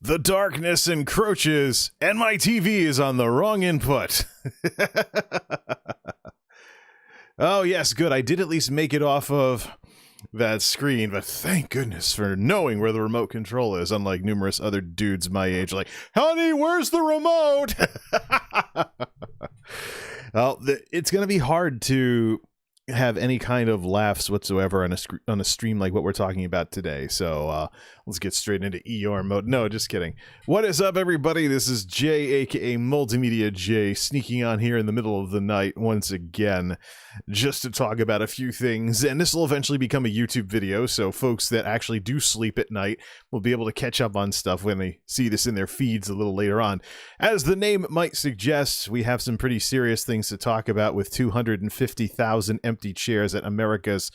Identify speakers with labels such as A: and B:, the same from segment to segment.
A: The darkness encroaches, and my TV is on the wrong input. Oh, yes, good. I did at least make it off of that screen, but thank goodness for knowing where the remote control is, unlike numerous other dudes my age, like, honey, where's the remote? Well, it's going to be hard to have any kind of laughs whatsoever on a stream like what we're talking about today. So let's get straight into ER mode. No, just kidding. What is up, everybody? This is Jay, aka MultimediaJay, sneaking on here in the middle of the night once again, just to talk about a few things. And this will eventually become a YouTube video, so folks that actually do sleep at night will be able to catch up on stuff when they see this in their feeds a little later on. As the name might suggest, we have some pretty serious things to talk about with 250,000 empty chairs at America's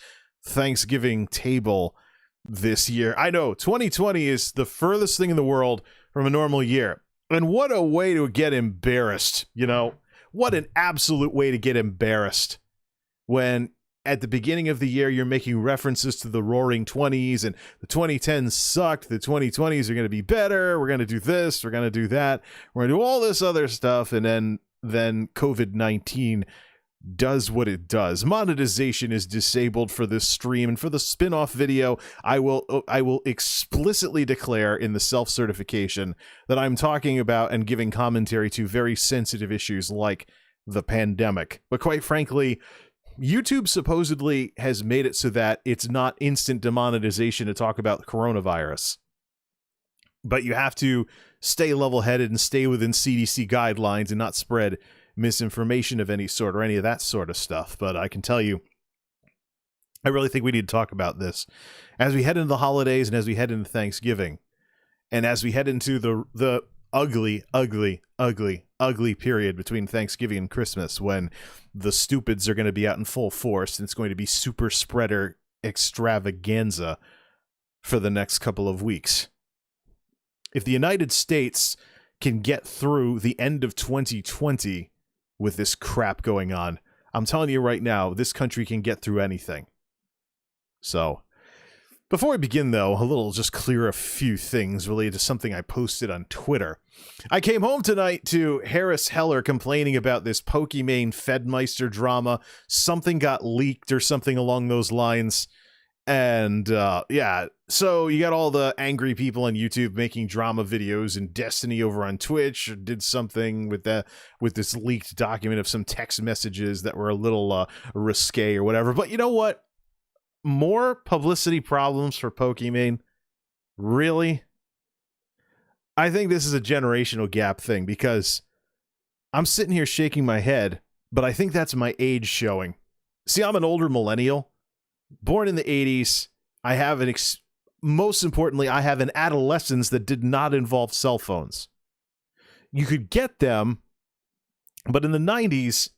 A: Thanksgiving table this year. I know, 2020 is the furthest thing in the world from a normal year. And what a way to get embarrassed, you know? What an absolute way to get embarrassed when at the beginning of the year you're making references to the roaring 20s and the 2010s sucked, the 2020s are going to be better, we're going to do this, we're going to do that, we're going to do all this other stuff, and then COVID-19 does what it does. Monetization is disabled for this stream, and for the spin-off video, I will explicitly declare in the self-certification that I'm talking about and giving commentary to very sensitive issues like the pandemic. But quite frankly, YouTube supposedly has made it so that it's not instant demonetization to talk about coronavirus. But you have to stay level-headed and stay within CDC guidelines and not spread misinformation of any sort or any of that sort of stuff. But I can tell you, I really think we need to talk about this as we head into the holidays and as we head into Thanksgiving and as we head into the ugly period between Thanksgiving and Christmas, when the stupids are going to be out in full force and it's going to be super spreader extravaganza for the next couple of weeks. If the United States can get through the end of 2020 with this crap going on, I'm telling you right now, this country can get through anything. So, before we begin, though, a little just clear a few things related to something I posted on Twitter. I came home tonight to Harris Heller complaining about this Poki Fedmeister drama. Something got leaked or something along those lines. And, yeah, so you got all the angry people on YouTube making drama videos, and Destiny over on Twitch did something with this leaked document of some text messages that were a little risque or whatever. But you know what? More publicity problems for Pokimane? Really? I think this is a generational gap thing, because I'm sitting here shaking my head, but I think that's my age showing. See, I'm an older millennial. Born in the 80s, I have most importantly, I have an adolescence that did not involve cell phones. You could get them, but in the 90s,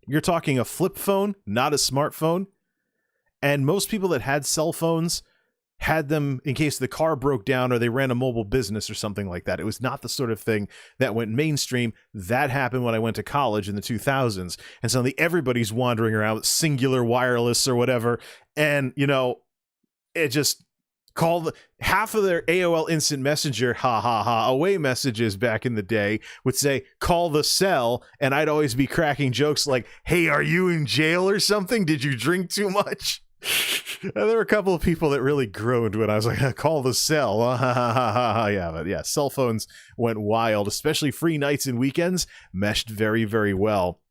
A: you're talking a flip phone, not a smartphone. And most people that had cell phones had them in case the car broke down or they ran a mobile business or something like that. It was not the sort of thing that went mainstream. That happened when I went to college in the 2000s. And suddenly everybody's wandering around with singular wireless or whatever. And, you know, it just called half of their AOL Instant Messenger away messages back in the day would say, call the cell. And I'd always be cracking jokes like, hey, are you in jail or something? Did you drink too much? And there were a couple of people that really groaned when I was like, call the cell. Yeah, but yeah, cell phones went wild, especially free nights and weekends meshed very, very well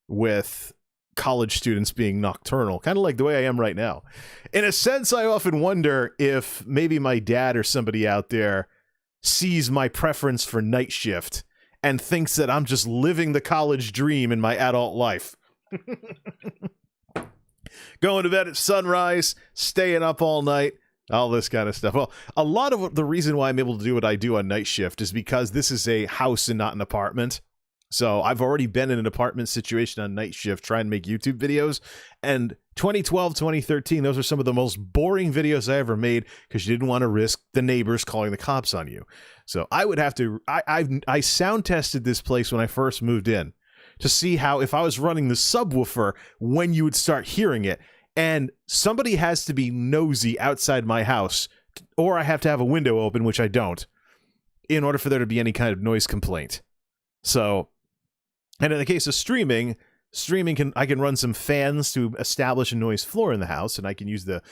A: with college students being nocturnal, kind of like the way I am right now. In a sense, I often wonder if maybe my dad or somebody out there sees my preference for night shift and thinks that I'm just living the college dream in my adult life. Going to bed at sunrise, staying up all night, all this kind of stuff. Well, a lot of the reason why I'm able to do what I do on night shift is because this is a house and not an apartment. So I've already been in an apartment situation on night shift trying to make YouTube videos. And 2012, 2013, those are some of the most boring videos I ever made because you didn't want to risk the neighbors calling the cops on you. So I would have to, I sound tested this place when I first moved in to see how, if I was running the subwoofer, when you would start hearing it. And somebody has to be nosy outside my house, or I have to have a window open, which I don't. in order for there to be any kind of noise complaint. So, and in the case of streaming I can run some fans to establish a noise floor in the house, and I can use the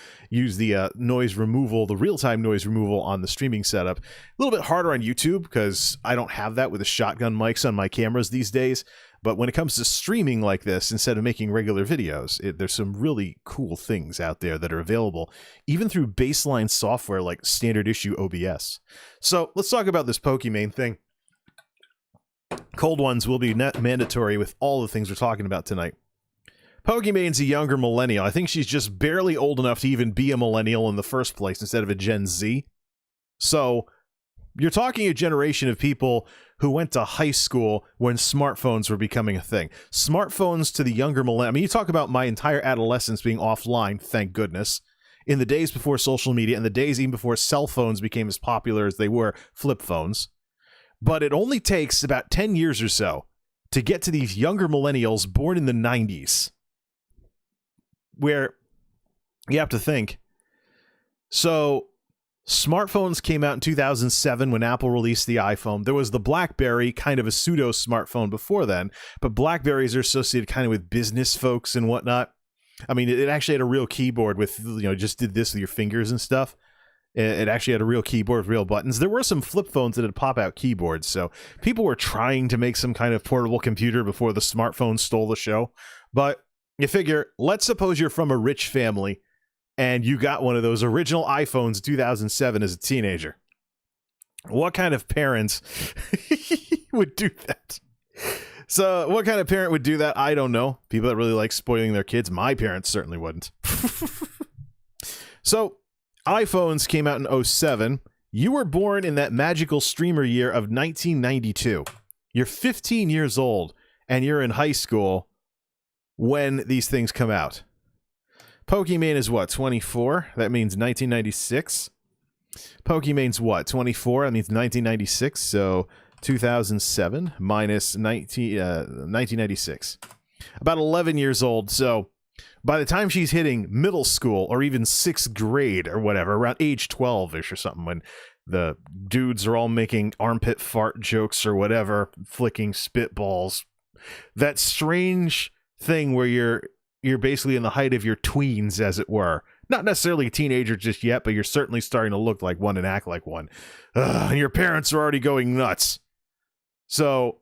A: noise removal, the real-time noise removal on the streaming setup. A little bit harder on YouTube because I don't have that with the shotgun mics on my cameras these days. But when it comes to streaming like this, instead of making regular videos, there's some really cool things out there that are available, even through baseline software like standard issue OBS. So let's talk about this Pokimane thing. Cold ones will be mandatory with all the things we're talking about tonight. Pokimane's a younger millennial. I think she's just barely old enough to even be a millennial in the first place instead of a Gen Z. So you're talking a generation of people who went to high school when smartphones were becoming a thing. Smartphones to the younger millennial. I mean, you talk about my entire adolescence being offline, thank goodness. In the days before social media, in the days even before cell phones became as popular as they were, flip phones. But it only takes about 10 years or so to get to these younger millennials born in the 90s. Where you have to think. So, smartphones came out in 2007 when Apple released the iPhone. There was the BlackBerry, kind of a pseudo smartphone before then. But BlackBerries are associated kind of with business folks and whatnot. I mean, it actually had a real keyboard with, just did this with your fingers and stuff. It actually had a real keyboard with real buttons. There were some flip phones that had pop-out keyboards, so people were trying to make some kind of portable computer before the smartphone stole the show. But you figure, let's suppose you're from a rich family, and you got one of those original iPhones in 2007 as a teenager. What kind of parents would do that? So, what kind of parent would do that? I don't know. People that really like spoiling their kids. My parents certainly wouldn't. So, iPhones came out in 2007. You were born in that magical streamer year of 1992. You're 15 years old, and you're in high school when these things come out. Pokimane is what, 24? That means 1996. Pokimane's what, 24? That means 1996, so 2007 minus 1996. About 11 years old, so by the time she's hitting middle school or even 6th grade or whatever, around age 12-ish or something, when the dudes are all making armpit fart jokes or whatever, flicking spitballs, that strange thing where you're basically in the height of your tweens, as it were. Not necessarily a teenager just yet, but you're certainly starting to look like one and act like one. And your parents are already going nuts. So,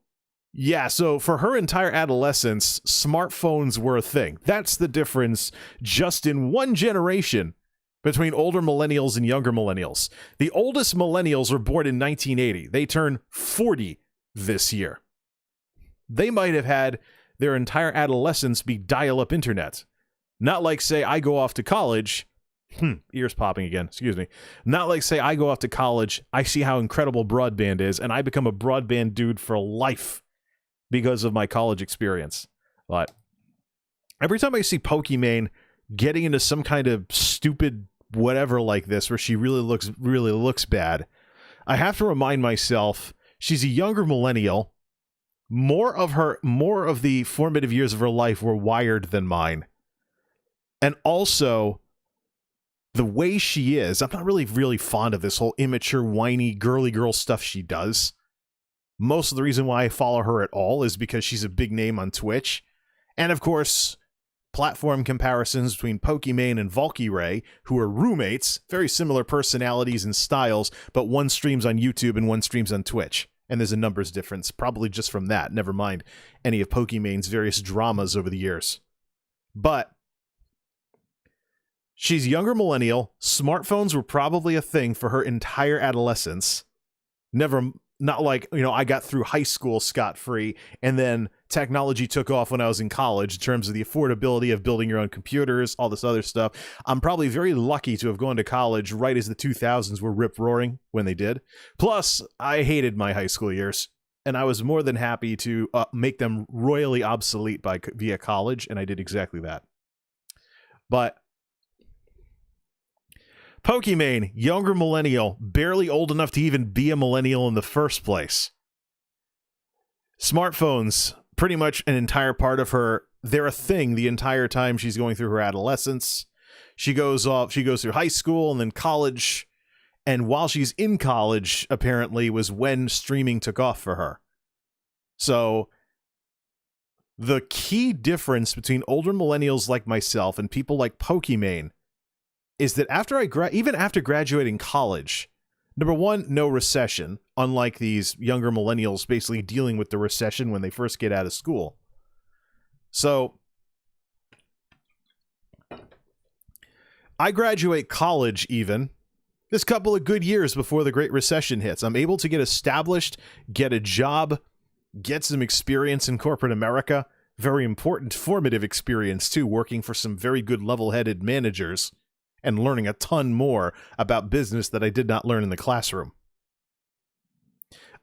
A: yeah, so for her entire adolescence, smartphones were a thing. That's the difference just in one generation between older millennials and younger millennials. The oldest millennials were born in 1980. They turn 40 this year. They might have had their entire adolescence be dial-up internet. Not like, say, I go off to college. Ears popping again. Excuse me. Not like, say, I go off to college, I see how incredible broadband is, and I become a broadband dude for life because of my college experience. But every time I see Pokimane getting into some kind of stupid whatever like this, where she really looks bad, I have to remind myself she's a younger millennial. More of the formative years of her life were wired than mine. And also, the way she is, I'm not really fond of this whole immature, whiny, girly girl stuff she does. Most of the reason why I follow her at all is because she's a big name on Twitch. And of course, platform comparisons between Pokimane and Valkyrae, who are roommates, very similar personalities and styles, but one streams on YouTube and one streams on Twitch. And there's a numbers difference, probably just from that, never mind any of Pokimane's various dramas over the years. But she's younger millennial. Smartphones were probably a thing for her entire adolescence. Not like, I got through high school scot-free, and then technology took off when I was in college in terms of the affordability of building your own computers, all this other stuff. I'm probably very lucky to have gone to college right as the 2000s were rip-roaring when they did. Plus, I hated my high school years, and I was more than happy to make them royally obsolete via college, and I did exactly that. But Pokimane, younger millennial, barely old enough to even be a millennial in the first place. Smartphones, pretty much an entire part of her. They're a thing the entire time she's going through her adolescence. She goes through high school and then college, And while she's in college, apparently, was when streaming took off for her. So the key difference between older millennials like myself and people like Poki is that even after graduating college, number one, no recession, unlike these younger millennials basically dealing with the recession when they first get out of school. So I graduate college even this couple of good years before the Great Recession hits. I'm able to get established, get a job, get some experience in corporate America. Very important, formative experience, too, working for some very good level-headed managers and learning a ton more about business that I did not learn in the classroom.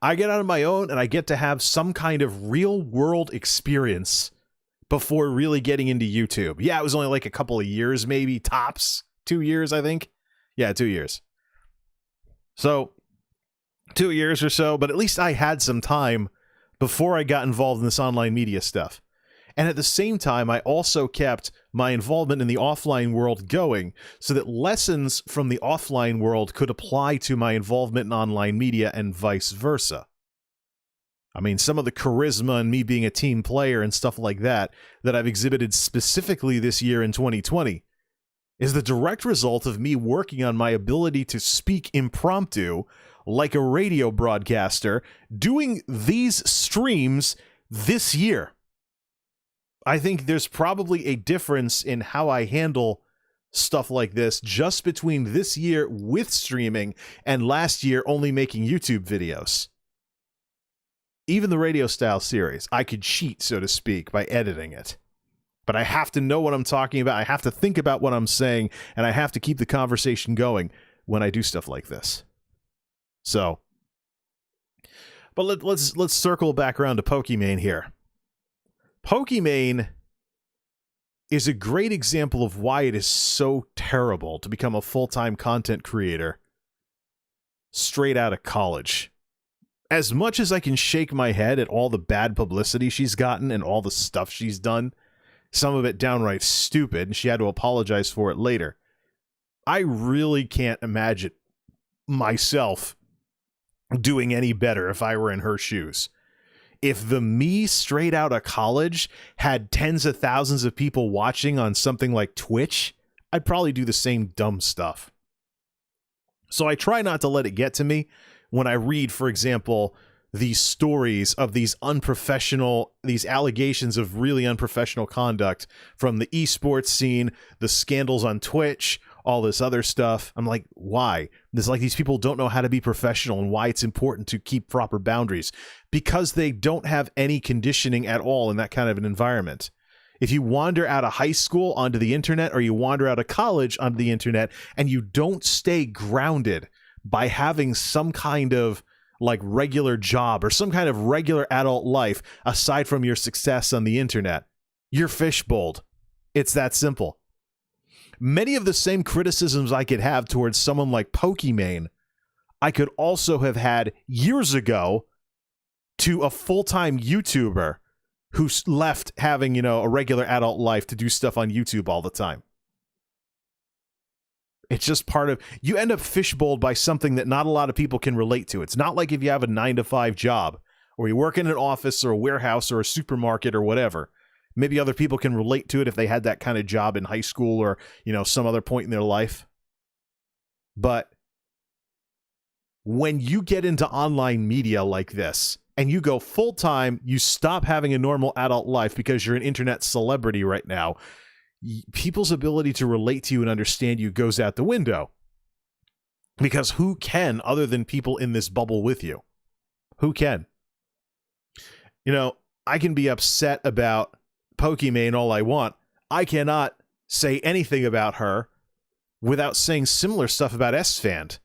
A: I get out on my own, and I get to have some kind of real-world experience before really getting into YouTube. Yeah, it was only like a couple of years, maybe, tops. 2 years, I think. Yeah, 2 years. So, 2 years or so, but at least I had some time before I got involved in this online media stuff. And at the same time, I also kept my involvement in the offline world going so that lessons from the offline world could apply to my involvement in online media and vice versa. I mean, some of the charisma and me being a team player and stuff like that I've exhibited specifically this year in 2020 is the direct result of me working on my ability to speak impromptu like a radio broadcaster doing these streams this year. I think there's probably a difference in how I handle stuff like this just between this year with streaming and last year only making YouTube videos. Even the radio style series, I could cheat, so to speak, by editing it. But I have to know what I'm talking about. I have to think about what I'm saying, and I have to keep the conversation going when I do stuff like this. So, but let's circle back around to Poki here. Poki is a great example of why it is so terrible to become a full-time content creator straight out of college. As much as I can shake my head at all the bad publicity she's gotten and all the stuff she's done, some of it downright stupid, and she had to apologize for it later, I really can't imagine myself doing any better if I were in her shoes. If the me straight out of college had tens of thousands of people watching on something like Twitch, I'd probably do the same dumb stuff. So I try not to let it get to me when I read, for example, these stories of these allegations of really unprofessional conduct from the esports scene, the scandals on Twitch, all this other stuff. I'm like, why? It's like these people don't know how to be professional and why it's important to keep proper boundaries. Because they don't have any conditioning at all in that kind of an environment. If you wander out of high school onto the internet or you wander out of college onto the internet and you don't stay grounded by having some kind of like regular job or some kind of regular adult life aside from your success on the internet, you're fishbowled. It's that simple. Many of the same criticisms I could have towards someone like Poki I could also have had years ago to a full-time YouTuber who left having, a regular adult life to do stuff on YouTube all the time. It's just part of, you end up fishbowled by something that not a lot of people can relate to. It's not like if you have a 9-to-5 job or you work in an office or a warehouse or a supermarket or whatever. Maybe other people can relate to it if they had that kind of job in high school or, some other point in their life. But when you get into online media like this and you go full-time, you stop having a normal adult life because you're an internet celebrity right now, people's ability to relate to you and understand you goes out the window. Because who can other than people in this bubble with you? Who can? I can be upset about Poki all I want. I cannot say anything about her without saying similar stuff about SFan.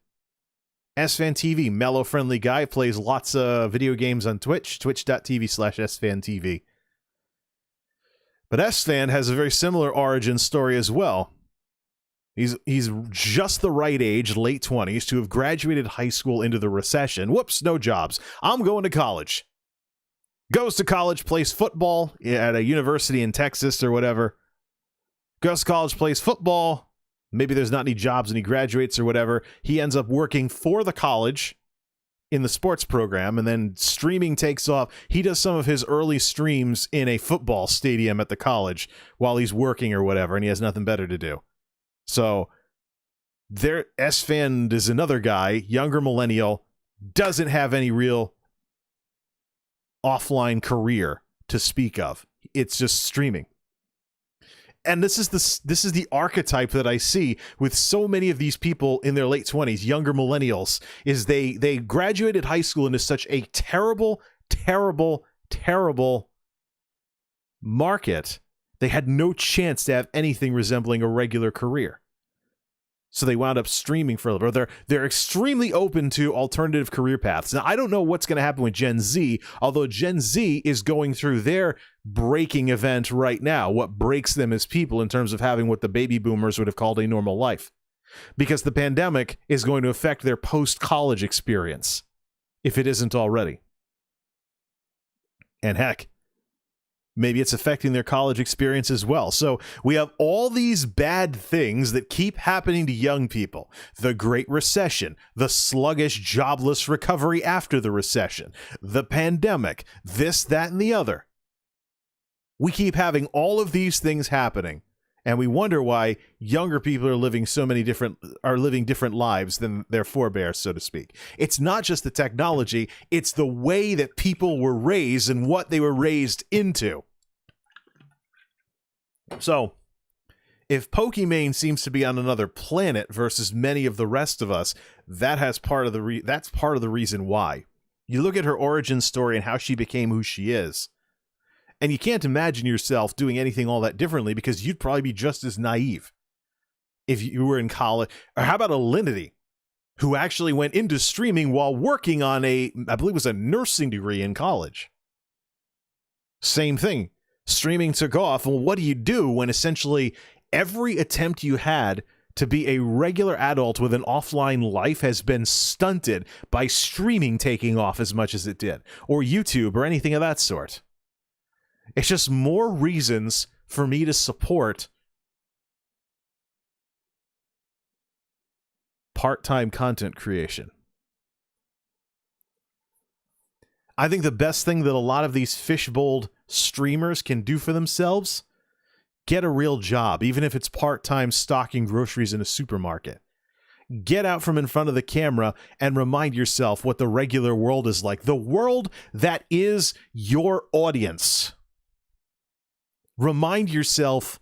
A: SFan TV, mellow friendly guy, plays lots of video games on Twitch, twitch.tv/SFanTV. But SFan has a very similar origin story as well. He's just the right age, late 20s, to have graduated high school into the recession. Whoops, no jobs. I'm going to college. Goes to college, plays football at a university in Texas or whatever. Goes to college, plays football, Maybe there's not any jobs and he graduates or whatever. He ends up working for the college in the sports program, and then streaming takes off. He does some of his early streams in a football stadium at the college while he's working or whatever, and he has nothing better to do. So there, S-Fan is another guy, younger millennial, doesn't have any real offline career to speak of. It's just streaming. And this is the archetype that I see with so many of these people in their late 20s, younger millennials, is they graduated high school into such a terrible, terrible, terrible market. They had no chance to have anything resembling a regular career. So they wound up streaming for a little bit. They're extremely open to alternative career paths. Now, I don't know what's going to happen with Gen Z, although Gen Z is going through their breaking event right now, what breaks them as people in terms of having what the baby boomers would have called a normal life. Because the pandemic is going to affect their post-college experience, if it isn't already. And heck, maybe it's affecting their college experience as well. So we have all these bad things that keep happening to young people. The Great Recession, the sluggish, jobless recovery after the recession, the pandemic, this, that, and the other. We keep having all of these things happening, and we wonder why younger people are living different lives than their forebears, so to speak. It's not just the technology, it's the way that people were raised and what they were raised into. So, if Pokimane seems to be on another planet versus many of the rest of us, that's part of the reason why. You look at her origin story and how she became who she is, and you can't imagine yourself doing anything all that differently because you'd probably be just as naive if you were in college. Or how about Alinity, who actually went into streaming while working on I believe it was a nursing degree in college. Same thing. Streaming took off. Well, what do you do when essentially every attempt you had to be a regular adult with an offline life has been stunted by streaming taking off as much as it did, or YouTube or anything of that sort? It's just more reasons for me to support part-time content creation. I think the best thing that a lot of these fishbowled streamers can do for themselves, get a real job, even if it's part-time stocking groceries in a supermarket. Get out from in front of the camera and remind yourself what the regular world is like. The world that is your audience. Remind yourself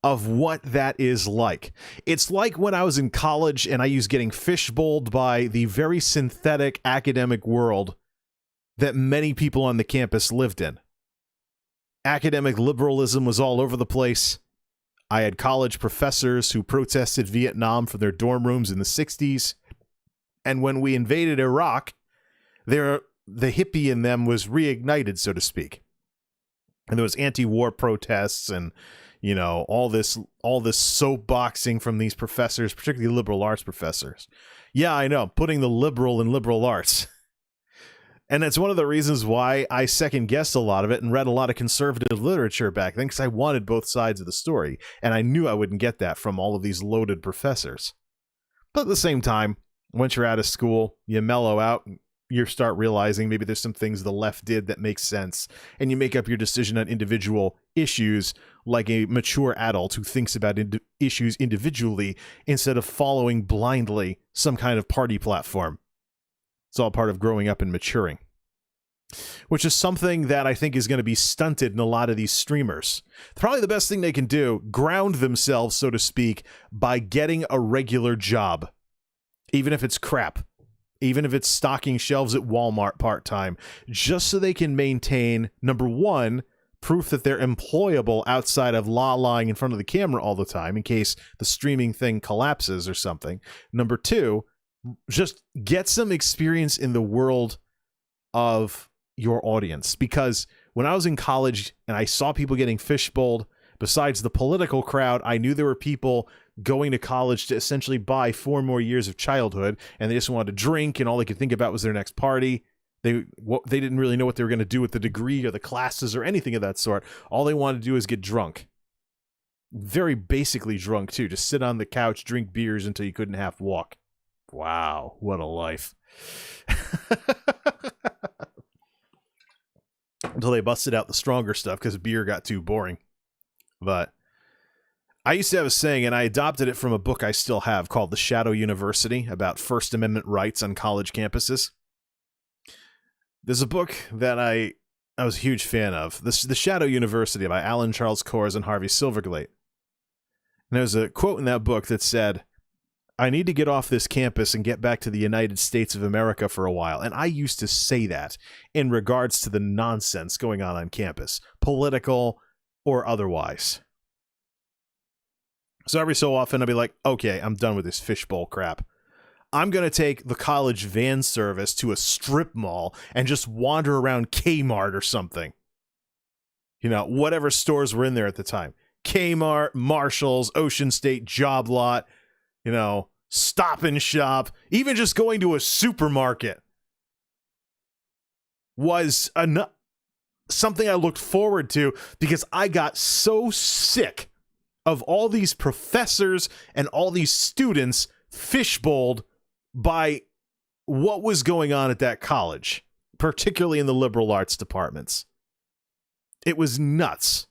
A: of what that is like. It's like when I was in college and I was getting fishbowled by the very synthetic academic world that many people on the campus lived in. Academic liberalism was all over the place. I had college professors who protested Vietnam from their dorm rooms in the 60s. And when we invaded Iraq, the hippie in them was reignited, so to speak. And there was anti-war protests and, you know, all this soapboxing from these professors, particularly liberal arts professors. Yeah, I know, putting the liberal in liberal arts. And that's one of the reasons why I second-guessed a lot of it and read a lot of conservative literature back then, because I wanted both sides of the story, and I knew I wouldn't get that from all of these loaded professors. But at the same time, once you're out of school, you mellow out, you start realizing maybe there's some things the left did that make sense, and you make up your decision on individual issues like a mature adult who thinks about issues individually instead of following blindly some kind of party platform. It's all part of growing up and maturing, which is something that I think is going to be stunted in a lot of these streamers. Probably the best thing they can do, ground themselves, so to speak, by getting a regular job, even if it's crap, even if it's stocking shelves at Walmart part-time, just so they can maintain, number one, proof that they're employable outside of lying in front of the camera all the time in case the streaming thing collapses or something. Number two, just get some experience in the world of your audience. Because when I was in college and I saw people getting fishbowled, besides the political crowd, I knew there were people going to college to essentially buy 4 more years of childhood, and they just wanted to drink, and all they could think about was their next party. They didn't really know what they were going to do with the degree or the classes or anything of that sort. All they wanted to do is get drunk. very basically drunk too. Just sit on the couch, drink beers until you couldn't half walk. Wow, what a life. Until they busted out the stronger stuff because beer got too boring. But I used to have a saying, and I adopted it from a book I still have called The Shadow University, about First Amendment rights on college campuses. There's a book that I was a huge fan of, The Shadow University by Alan Charles Kors and Harvey Silverglate. And there's a quote in that book that said, "I need to get off this campus and get back to the United States of America for a while." And I used to say that in regards to the nonsense going on campus, political or otherwise. So every so often I'd be like, okay, I'm done with this fishbowl crap. I'm going to take the college van service to a strip mall and just wander around Kmart or something. You know, whatever stores were in there at the time. Kmart, Marshalls, Ocean State, Job Lot, you know, Stop and Shop, even just going to a supermarket was something I looked forward to because I got so sick of all these professors and all these students fishbowled by what was going on at that college, particularly in the liberal arts departments. It was nuts.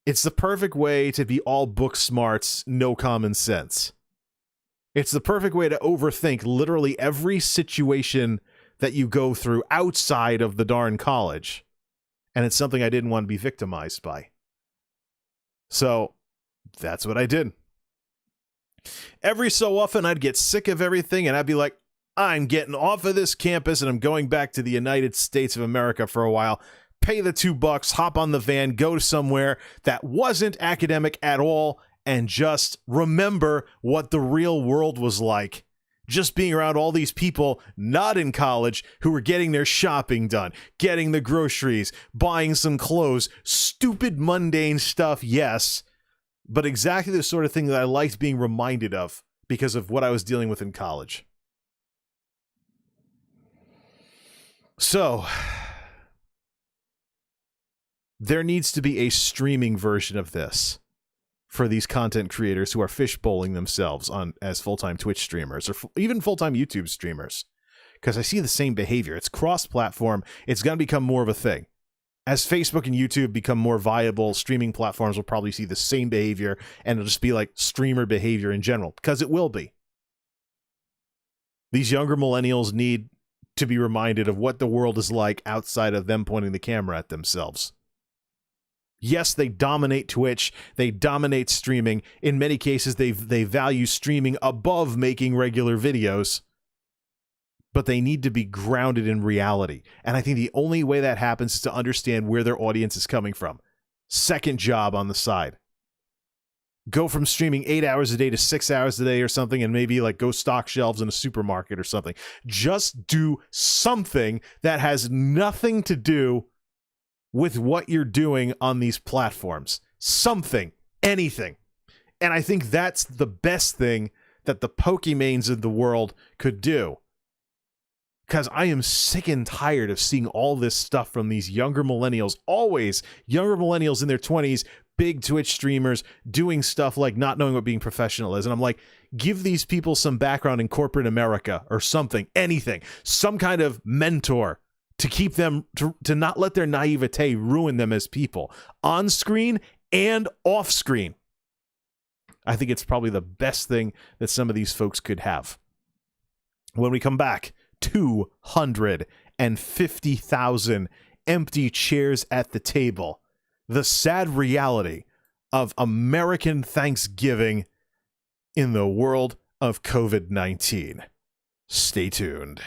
A: It's the perfect way to be all book smarts, no common sense. It's the perfect way to overthink literally every situation that you go through outside of the darn college. And it's something I didn't want to be victimized by. So that's what I did. Every so often I'd get sick of everything and I'd be like, I'm getting off of this campus and I'm going back to the United States of America for a while. Pay the $2, hop on the van, go somewhere that wasn't academic at all, and just remember what the real world was like. Just being around all these people not in college who were getting their shopping done, getting the groceries, buying some clothes, stupid mundane stuff, yes, but exactly the sort of thing that I liked being reminded of because of what I was dealing with in college. So there needs to be a streaming version of this for these content creators who are fishbowling themselves on as full-time Twitch streamers or even full-time YouTube streamers. Because I see the same behavior. It's cross-platform. It's going to become more of a thing. As Facebook and YouTube become more viable, streaming platforms will probably see the same behavior, and it'll just be like streamer behavior in general, because it will be. These younger millennials need to be reminded of what the world is like outside of them pointing the camera at themselves. Yes, they dominate Twitch. They dominate streaming. In many cases, they value streaming above making regular videos. But they need to be grounded in reality. And I think the only way that happens is to understand where their audience is coming from. Second job on the side. Go from streaming 8 hours a day to 6 hours a day or something, and maybe like go stock shelves in a supermarket or something. Just do something that has nothing to do with what you're doing on these platforms. Something, anything. And I think that's the best thing that the Pokimanes of the world could do. Because I am sick and tired of seeing all this stuff from these younger millennials, always younger millennials in their 20s, big Twitch streamers, doing stuff like not knowing what being professional is. And I'm like, give these people some background in corporate America or something, anything, some kind of mentor to keep them, to not let their naivete ruin them as people, on screen and off screen. I think it's probably the best thing that some of these folks could have. When we come back, 250,000 empty chairs at the table. The sad reality of American Thanksgiving in the world of COVID-19. Stay tuned.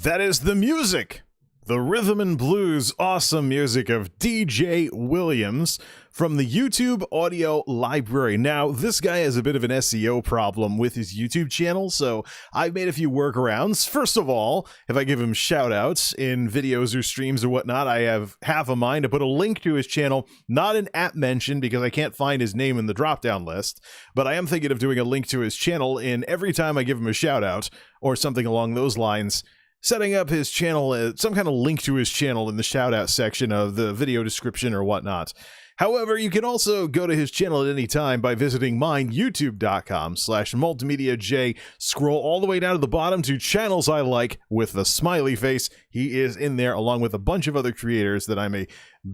A: That is the music, the rhythm and blues awesome music of DJ Williams from the YouTube audio library. Now, this guy has a bit of an SEO problem with his YouTube channel, so I've made a few workarounds. First of all, if I give him shoutouts in videos or streams or whatnot, I have half a mind to put a link to his channel, not an app mention because I can't find his name in the drop-down list, but I am thinking of doing a link to his channel in every time I give him a shoutout or something along those lines. Setting up his channel, some kind of link to his channel in the shout-out section of the video description or whatnot. However, you can also go to his channel at any time by visiting mine, youtube.com/MultimediaJay. Scroll all the way down to the bottom to channels I like with the smiley face. He is in there along with a bunch of other creators that I'm a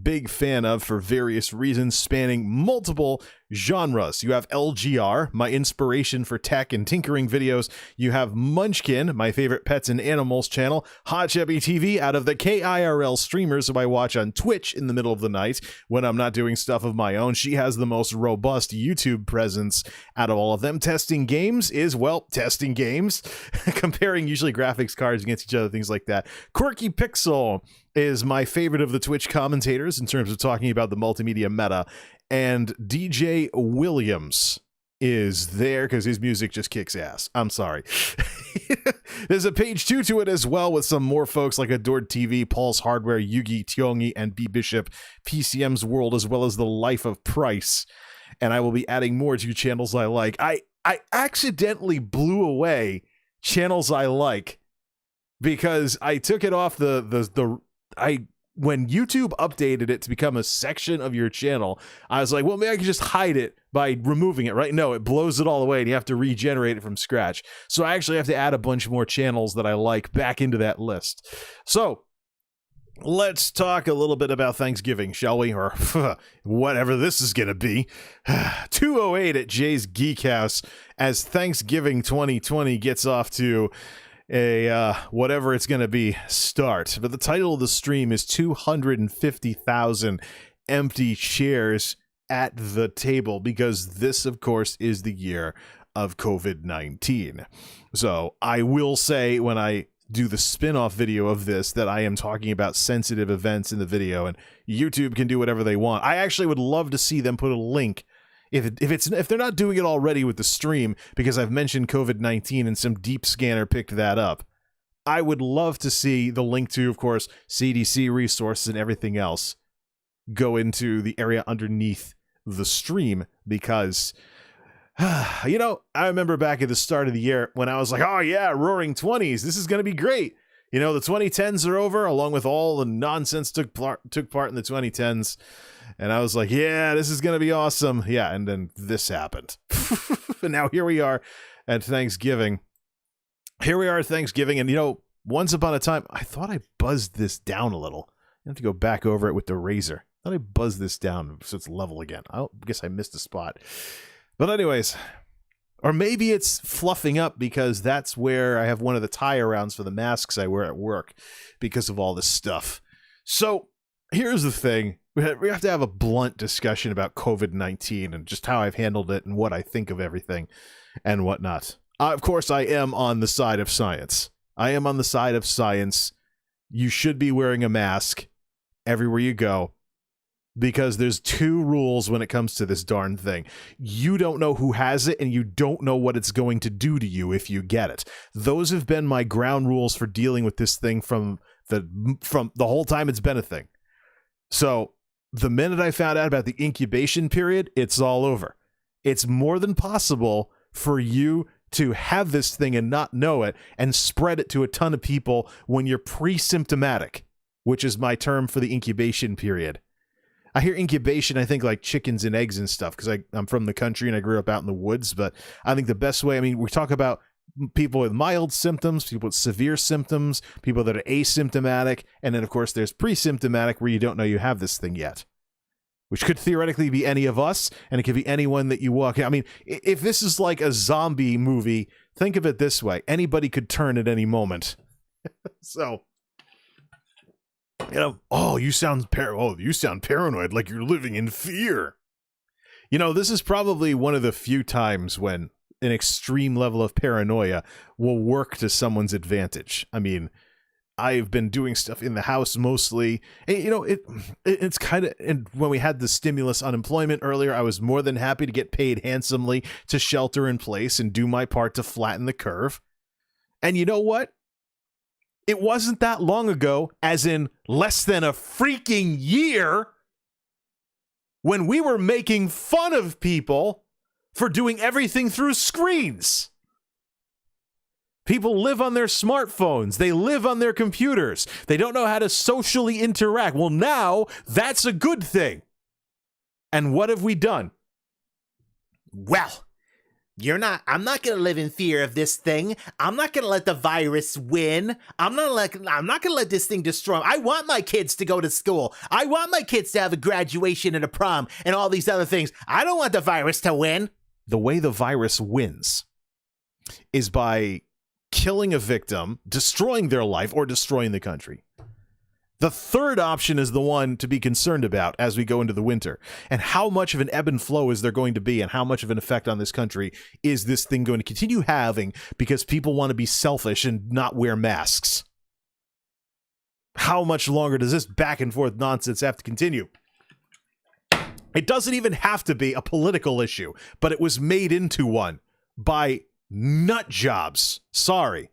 A: big fan of for various reasons, spanning multiple genres. You have LGR, my inspiration for tech and tinkering videos. You have Munchkin, my favorite pets and animals channel. Hot Chubby TV, out of the KIRL streamers who I watch on Twitch in the middle of the night when I'm not doing stuff of my own. She has the most robust YouTube presence out of all of them. Testing Games is, well, testing games, comparing usually graphics cards against each other, things like that. Quirky Pixel is my favorite of the Twitch commentators in terms of talking about the multimedia meta, and DJ Williams is there because his music just kicks ass. I'm sorry. There's a page 2 to it as well with some more folks like Adored TV, Paul's Hardware, Yugi, Tyongi, and B Bishop, PCM's World, as well as The Life of Price. And I will be adding more to channels I like. I accidentally blew away channels I like because I took it off when YouTube updated it to become a section of your channel, I was like, well, maybe I can just hide it by removing it, right? No, it blows it all away and you have to regenerate it from scratch. So I actually have to add a bunch more channels that I like back into that list. So let's talk a little bit about Thanksgiving, shall we? Or whatever this is going to be. 2:08 at Jay's Geek House as Thanksgiving 2020 gets off to a whatever it's going to be start. But the title of the stream is 250,000 empty chairs at the table, because this, of course, is the year of COVID-19. So I will say when I do the spin-off video of this that I am talking about sensitive events in the video, and YouTube can do whatever they want. I actually would love to see them put a link if they're not doing it already with the stream, because I've mentioned COVID-19 and some deep scanner picked that up. I would love to see the link to, of course, CDC resources and everything else go into the area underneath the stream, because, you know, I remember back at the start of the year when I was like, oh yeah, roaring 20s, this is going to be great. You know, the 2010s are over, along with all the nonsense took part in the 2010s. And I was like, yeah, this is going to be awesome. Yeah, and then this happened. And now here we are at Thanksgiving. Here we are at Thanksgiving. And, you know, once upon a time, I thought I buzzed this down a little. I have to go back over it with the razor. I thought I buzzed this down so it's level again. I guess I missed a spot. But anyways, or maybe it's fluffing up because that's where I have one of the tie-arounds for the masks I wear at work because of all this stuff. So here's the thing. We have to have a blunt discussion about COVID-19 and just how I've handled it and what I think of everything and whatnot. Of course, I am on the side of science. I am on the side of science. You should be wearing a mask everywhere you go, because there's 2 rules when it comes to this darn thing. You don't know who has it, and you don't know what it's going to do to you if you get it. Those have been my ground rules for dealing with this thing from the whole time it's been a thing. So the minute I found out about the incubation period, it's all over. It's more than possible for you to have this thing and not know it and spread it to a ton of people when you're pre-symptomatic, which is my term for the incubation period. I hear incubation, I think like chickens and eggs and stuff, because I'm from the country and I grew up out in the woods. But I think the best way, I mean, we talk about people with mild symptoms, people with severe symptoms, people that are asymptomatic, and then, of course, there's pre-symptomatic where you don't know you have this thing yet, which could theoretically be any of us, and it could be anyone that you walk in. I mean, if this is like a zombie movie, think of it this way. Anybody could turn at any moment. So, you know, you sound paranoid, like you're living in fear. You know, this is probably one of the few times when an extreme level of paranoia will work to someone's advantage. I mean, I've been doing stuff in the house mostly. And, you know, it's kind of, and when we had the stimulus unemployment earlier, I was more than happy to get paid handsomely to shelter in place and do my part to flatten the curve. And you know what? It wasn't that long ago, as in less than a freaking year, when we were making fun of people for doing everything through screens. People live on their smartphones. They live on their computers. They don't know how to socially interact. Well, now that's a good thing. And what have we done?
B: Well, I'm not going to live in fear of this thing. I'm not going to let the virus win. I'm not going to let this thing destroy me. I want my kids to go to school. I want my kids to have a graduation and a prom and all these other things. I don't want the virus to win.
A: The way the virus wins is by killing a victim, destroying their life, or destroying the country. The third option is the one to be concerned about as we go into the winter. And how much of an ebb and flow is there going to be, and how much of an effect on this country is this thing going to continue having because people want to be selfish and not wear masks? How much longer does this back and forth nonsense have to continue? It doesn't even have to be a political issue, but it was made into one by nut jobs. Sorry.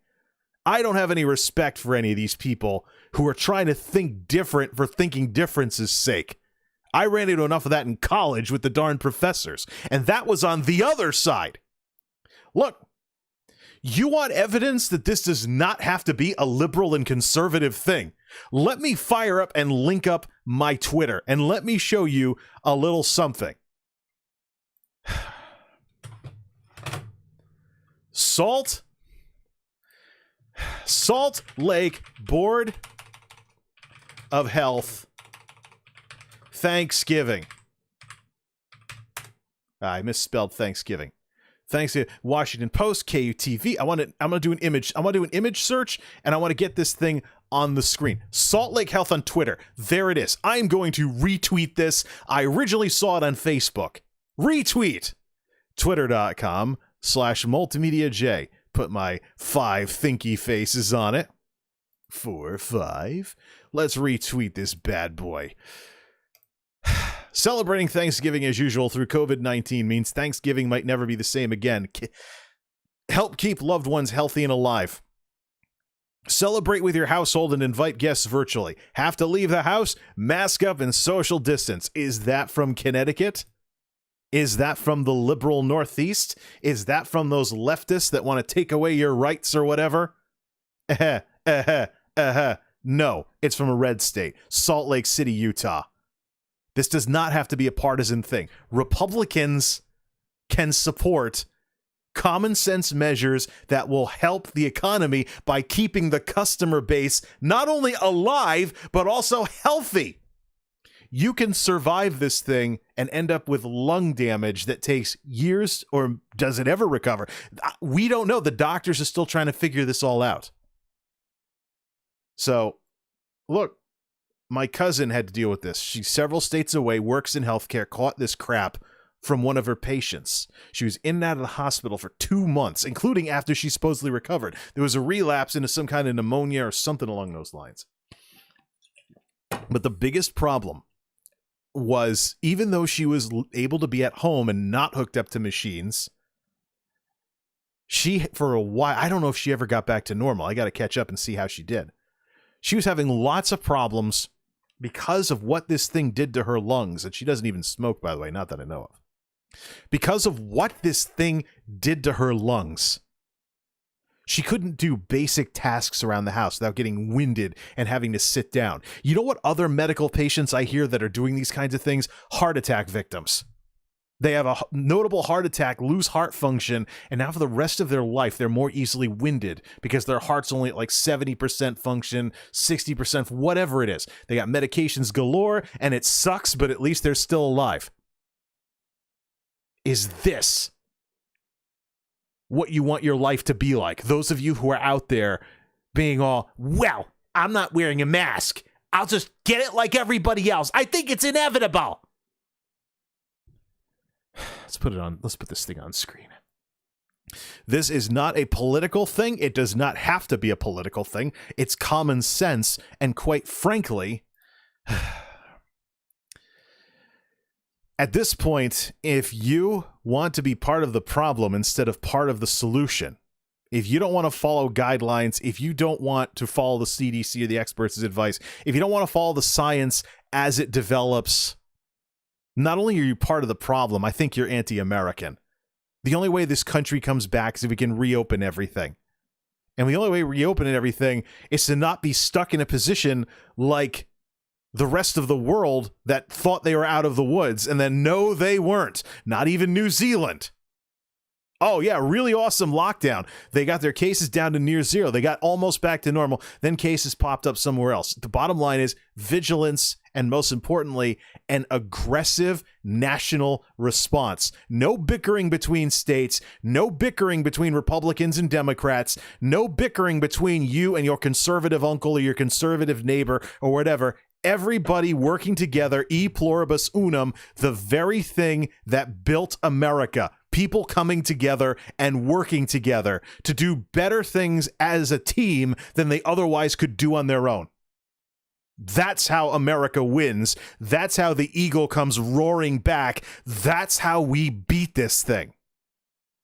A: I don't have any respect for any of these people who are trying to think different for thinking difference's sake. I ran into enough of that in college with the darn professors, and that was on the other side. Look, you want evidence that this does not have to be a liberal and conservative thing? Let me fire up and link up my Twitter, and let me show you a little something. Salt Lake Board of Health Thanksgiving. I misspelled Thanksgiving. Thanksgiving. Washington Post, KUTV. I'm gonna do an image search, and I want to get this thing on the screen. Salt Lake Health on Twitter. There it is. I'm going to retweet this. I originally saw it on Facebook. Retweet. Twitter.com/MultimediaJay. Put my 5 thinky faces on it. 4 or 5. Let's retweet this bad boy. Celebrating Thanksgiving as usual through COVID-19 means Thanksgiving might never be the same again. Help keep loved ones healthy and alive. Celebrate with your household and invite guests virtually. Have to leave the house? Mask up and social distance. Is that from Connecticut? Is that from the liberal Northeast? Is that from those leftists that want to take away your rights or whatever? No, it's from a red state, Salt Lake City, Utah. This does not have to be a partisan thing. Republicans can support common sense measures that will help the economy by keeping the customer base not only alive, but also healthy. You can survive this thing and end up with lung damage that takes years, or does it ever recover? We don't know. The doctors are still trying to figure this all out. So, look, my cousin had to deal with this. She's several states away, works in healthcare, caught this crap from one of her patients. She was in and out of the hospital for 2 months, including after she supposedly recovered. There was a relapse into some kind of pneumonia or something along those lines. But the biggest problem was, even though she was able to be at home and not hooked up to machines, she, for a while, I don't know if she ever got back to normal. I got to catch up and see how she did. She was having lots of problems because of what this thing did to her lungs. And she doesn't even smoke, by the way, not that I know of. Because of what this thing did to her lungs, she couldn't do basic tasks around the house without getting winded and having to sit down. You know what other medical patients I hear that are doing these kinds of things? Heart attack victims. They have a notable heart attack, lose heart function, and now for the rest of their life, they're more easily winded because their heart's only at like 70% function, 60%, whatever it is. They got medications galore, and it sucks, but at least they're still alive. Is this what you want your life to be like? Those of you who are out there being all, well, I'm not wearing a mask. I'll just get it like everybody else. I think it's inevitable. Let's put this thing on screen. This is not a political thing. It does not have to be a political thing. It's common sense. And quite frankly, at this point, if you want to be part of the problem instead of part of the solution, if you don't want to follow guidelines, if you don't want to follow the CDC or the experts' advice, if you don't want to follow the science as it develops, not only are you part of the problem, I think you're anti-American. The only way this country comes back is if we can reopen everything. And the only way reopening everything is to not be stuck in a position like the rest of the world that thought they were out of the woods, and then no, they weren't. Not even New Zealand. Oh, yeah, really awesome lockdown. They got their cases down to near zero. They got almost back to normal. Then cases popped up somewhere else. The bottom line is vigilance and, most importantly, an aggressive national response. No bickering between states. No bickering between Republicans and Democrats. No bickering between you and your conservative uncle or your conservative neighbor or whatever. Everybody working together, e pluribus unum, the very thing that built America. People coming together and working together to do better things as a team than they otherwise could do on their own. That's how America wins. That's how the eagle comes roaring back. That's how we beat this thing.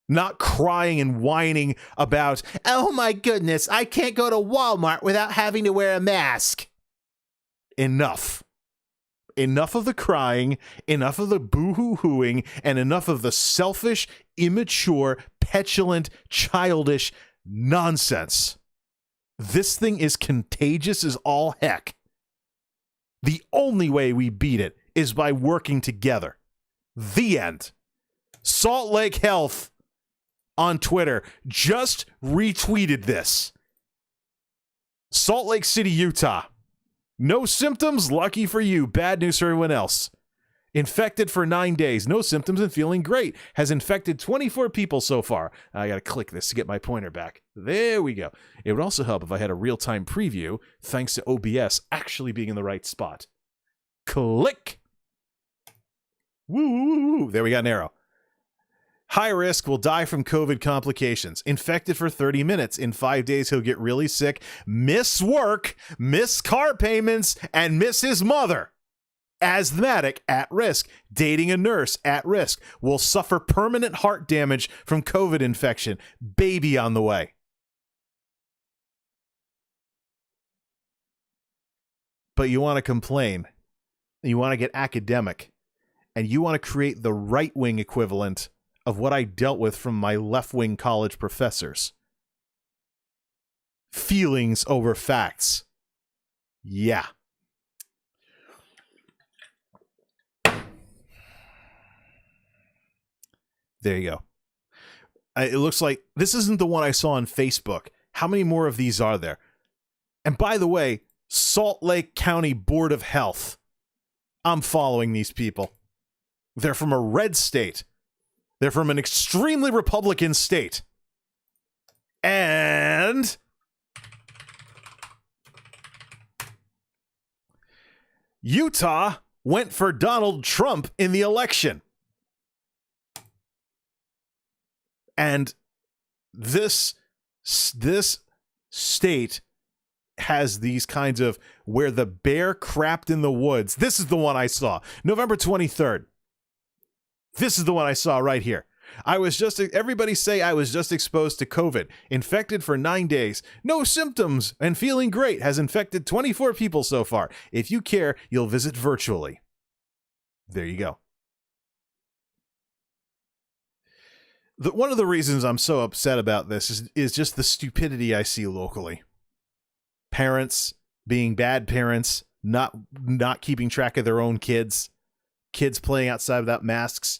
A: Not crying and whining about,
B: oh my goodness, I can't go to Walmart without having to wear a mask.
A: Enough. Enough of the crying, enough of the boo-hoo-hooing, and enough of the selfish, immature, petulant, childish nonsense. This thing is contagious as all heck. The only way we beat it is by working together. The end. Salt Lake Health on Twitter just retweeted this. Salt Lake City, Utah. No symptoms, lucky for you. Bad news for everyone else. Infected for 9 days, no symptoms and feeling great. Has infected 24 people so far. I gotta click this to get my pointer back. There we go. It would also help if I had a real-time preview, thanks to OBS actually being in the right spot. Click! Woo, woo, woo, woo. There we got an arrow. High risk, will die from COVID complications. Infected for 30 minutes. In 5 days, he'll get really sick, miss work, miss car payments, and miss his mother. Asthmatic, at risk. Dating a nurse, at risk. Will suffer permanent heart damage from COVID infection. Baby on the way. But you want to complain. You want to get academic. And you want to create the right-wing equivalent of what I dealt with from my left-wing college professors. Feelings over facts. Yeah. There you go. It looks like this isn't the one I saw on Facebook. How many more of these are there? And by the way, Salt Lake County Board of Health. I'm following these people. They're from a red state. They're from an extremely Republican state. And Utah went for Donald Trump in the election. And this state has these kinds of where the bear crapped in the woods. This is the one I saw. November 23rd. This is the one I saw right here. Everybody say I was just exposed to COVID. Infected for 9 days. No symptoms and feeling great. Has infected 24 people so far. If you care, you'll visit virtually. There you go. One of the reasons I'm so upset about this is just the stupidity I see locally. Parents being bad parents, not keeping track of their own kids playing outside without masks.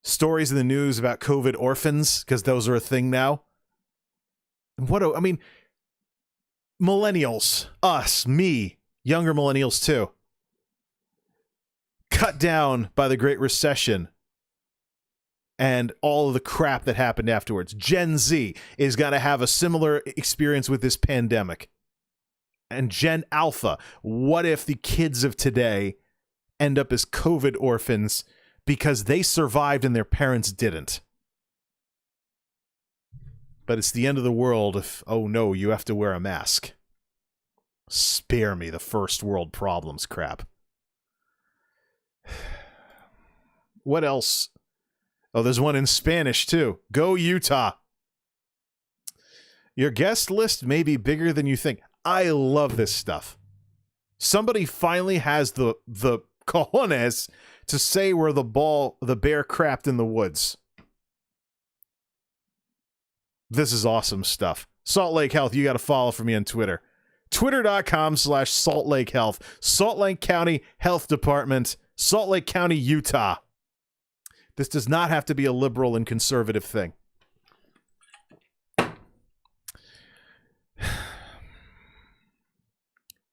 A: Stories in the news about COVID orphans, because those are a thing now. Millennials, us, me, younger millennials too, cut down by the Great Recession and all of the crap that happened afterwards. Gen Z is going to have a similar experience with this pandemic. And Gen Alpha, what if the kids of today end up as COVID orphans because they survived and their parents didn't? But it's the end of the world if, oh no, you have to wear a mask. Spare me the first world problems crap. What else? Oh, there's one in Spanish, too. Go Utah. Your guest list may be bigger than you think. I love this stuff. Somebody finally has the cojones to say where the bear crapped in the woods. This is awesome stuff. Salt Lake Health, you got to follow for me on Twitter. Twitter.com/Salt Lake Health. Salt Lake County Health Department, Salt Lake County, Utah. This does not have to be a liberal and conservative thing.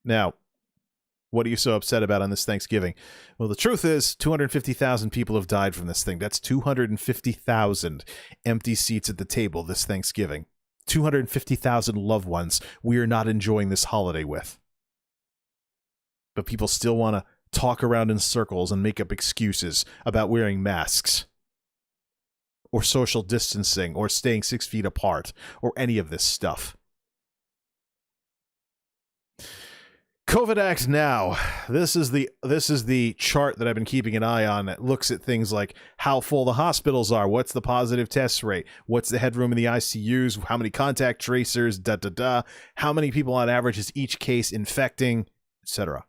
A: Now, what are you so upset about on this Thanksgiving? Well, the truth is 250,000 people have died from this thing. That's 250,000 empty seats at the table this Thanksgiving. 250,000 loved ones we are not enjoying this holiday with. But people still want to talk around in circles and make up excuses about wearing masks or social distancing or staying 6 feet apart or any of this stuff. COVID Act Now. This is the chart that I've been keeping an eye on. It looks at things like how full the hospitals are, what's the positive test rate, what's the headroom in the ICUs, how many contact tracers, how many people on average is each case infecting, etc.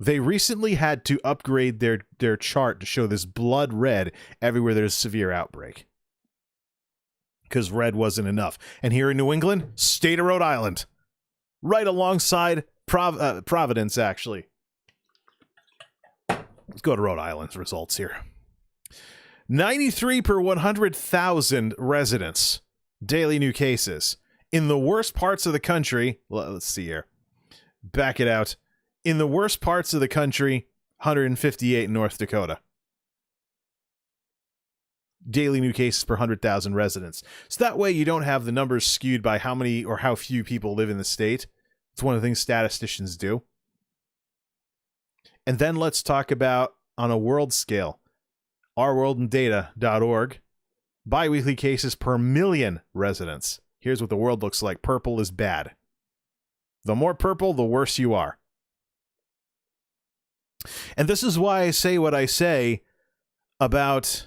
A: They recently had to upgrade their chart to show this blood red everywhere there's a severe outbreak. Because red wasn't enough. And here in New England, state of Rhode Island, right alongside Providence, actually. Let's go to Rhode Island's results here. 93 per 100,000 residents. Daily new cases. In the worst parts of the country, let's see here. Back it out. In the worst parts of the country, 158 in North Dakota. Daily new cases per 100,000 residents. So that way you don't have the numbers skewed by how many or how few people live in the state. It's one of the things statisticians do. And then let's talk about, on a world scale, ourworldinData.org, biweekly cases per million residents. Here's what the world looks like. Purple is bad. The more purple, the worse you are. And this is why I say what I say about...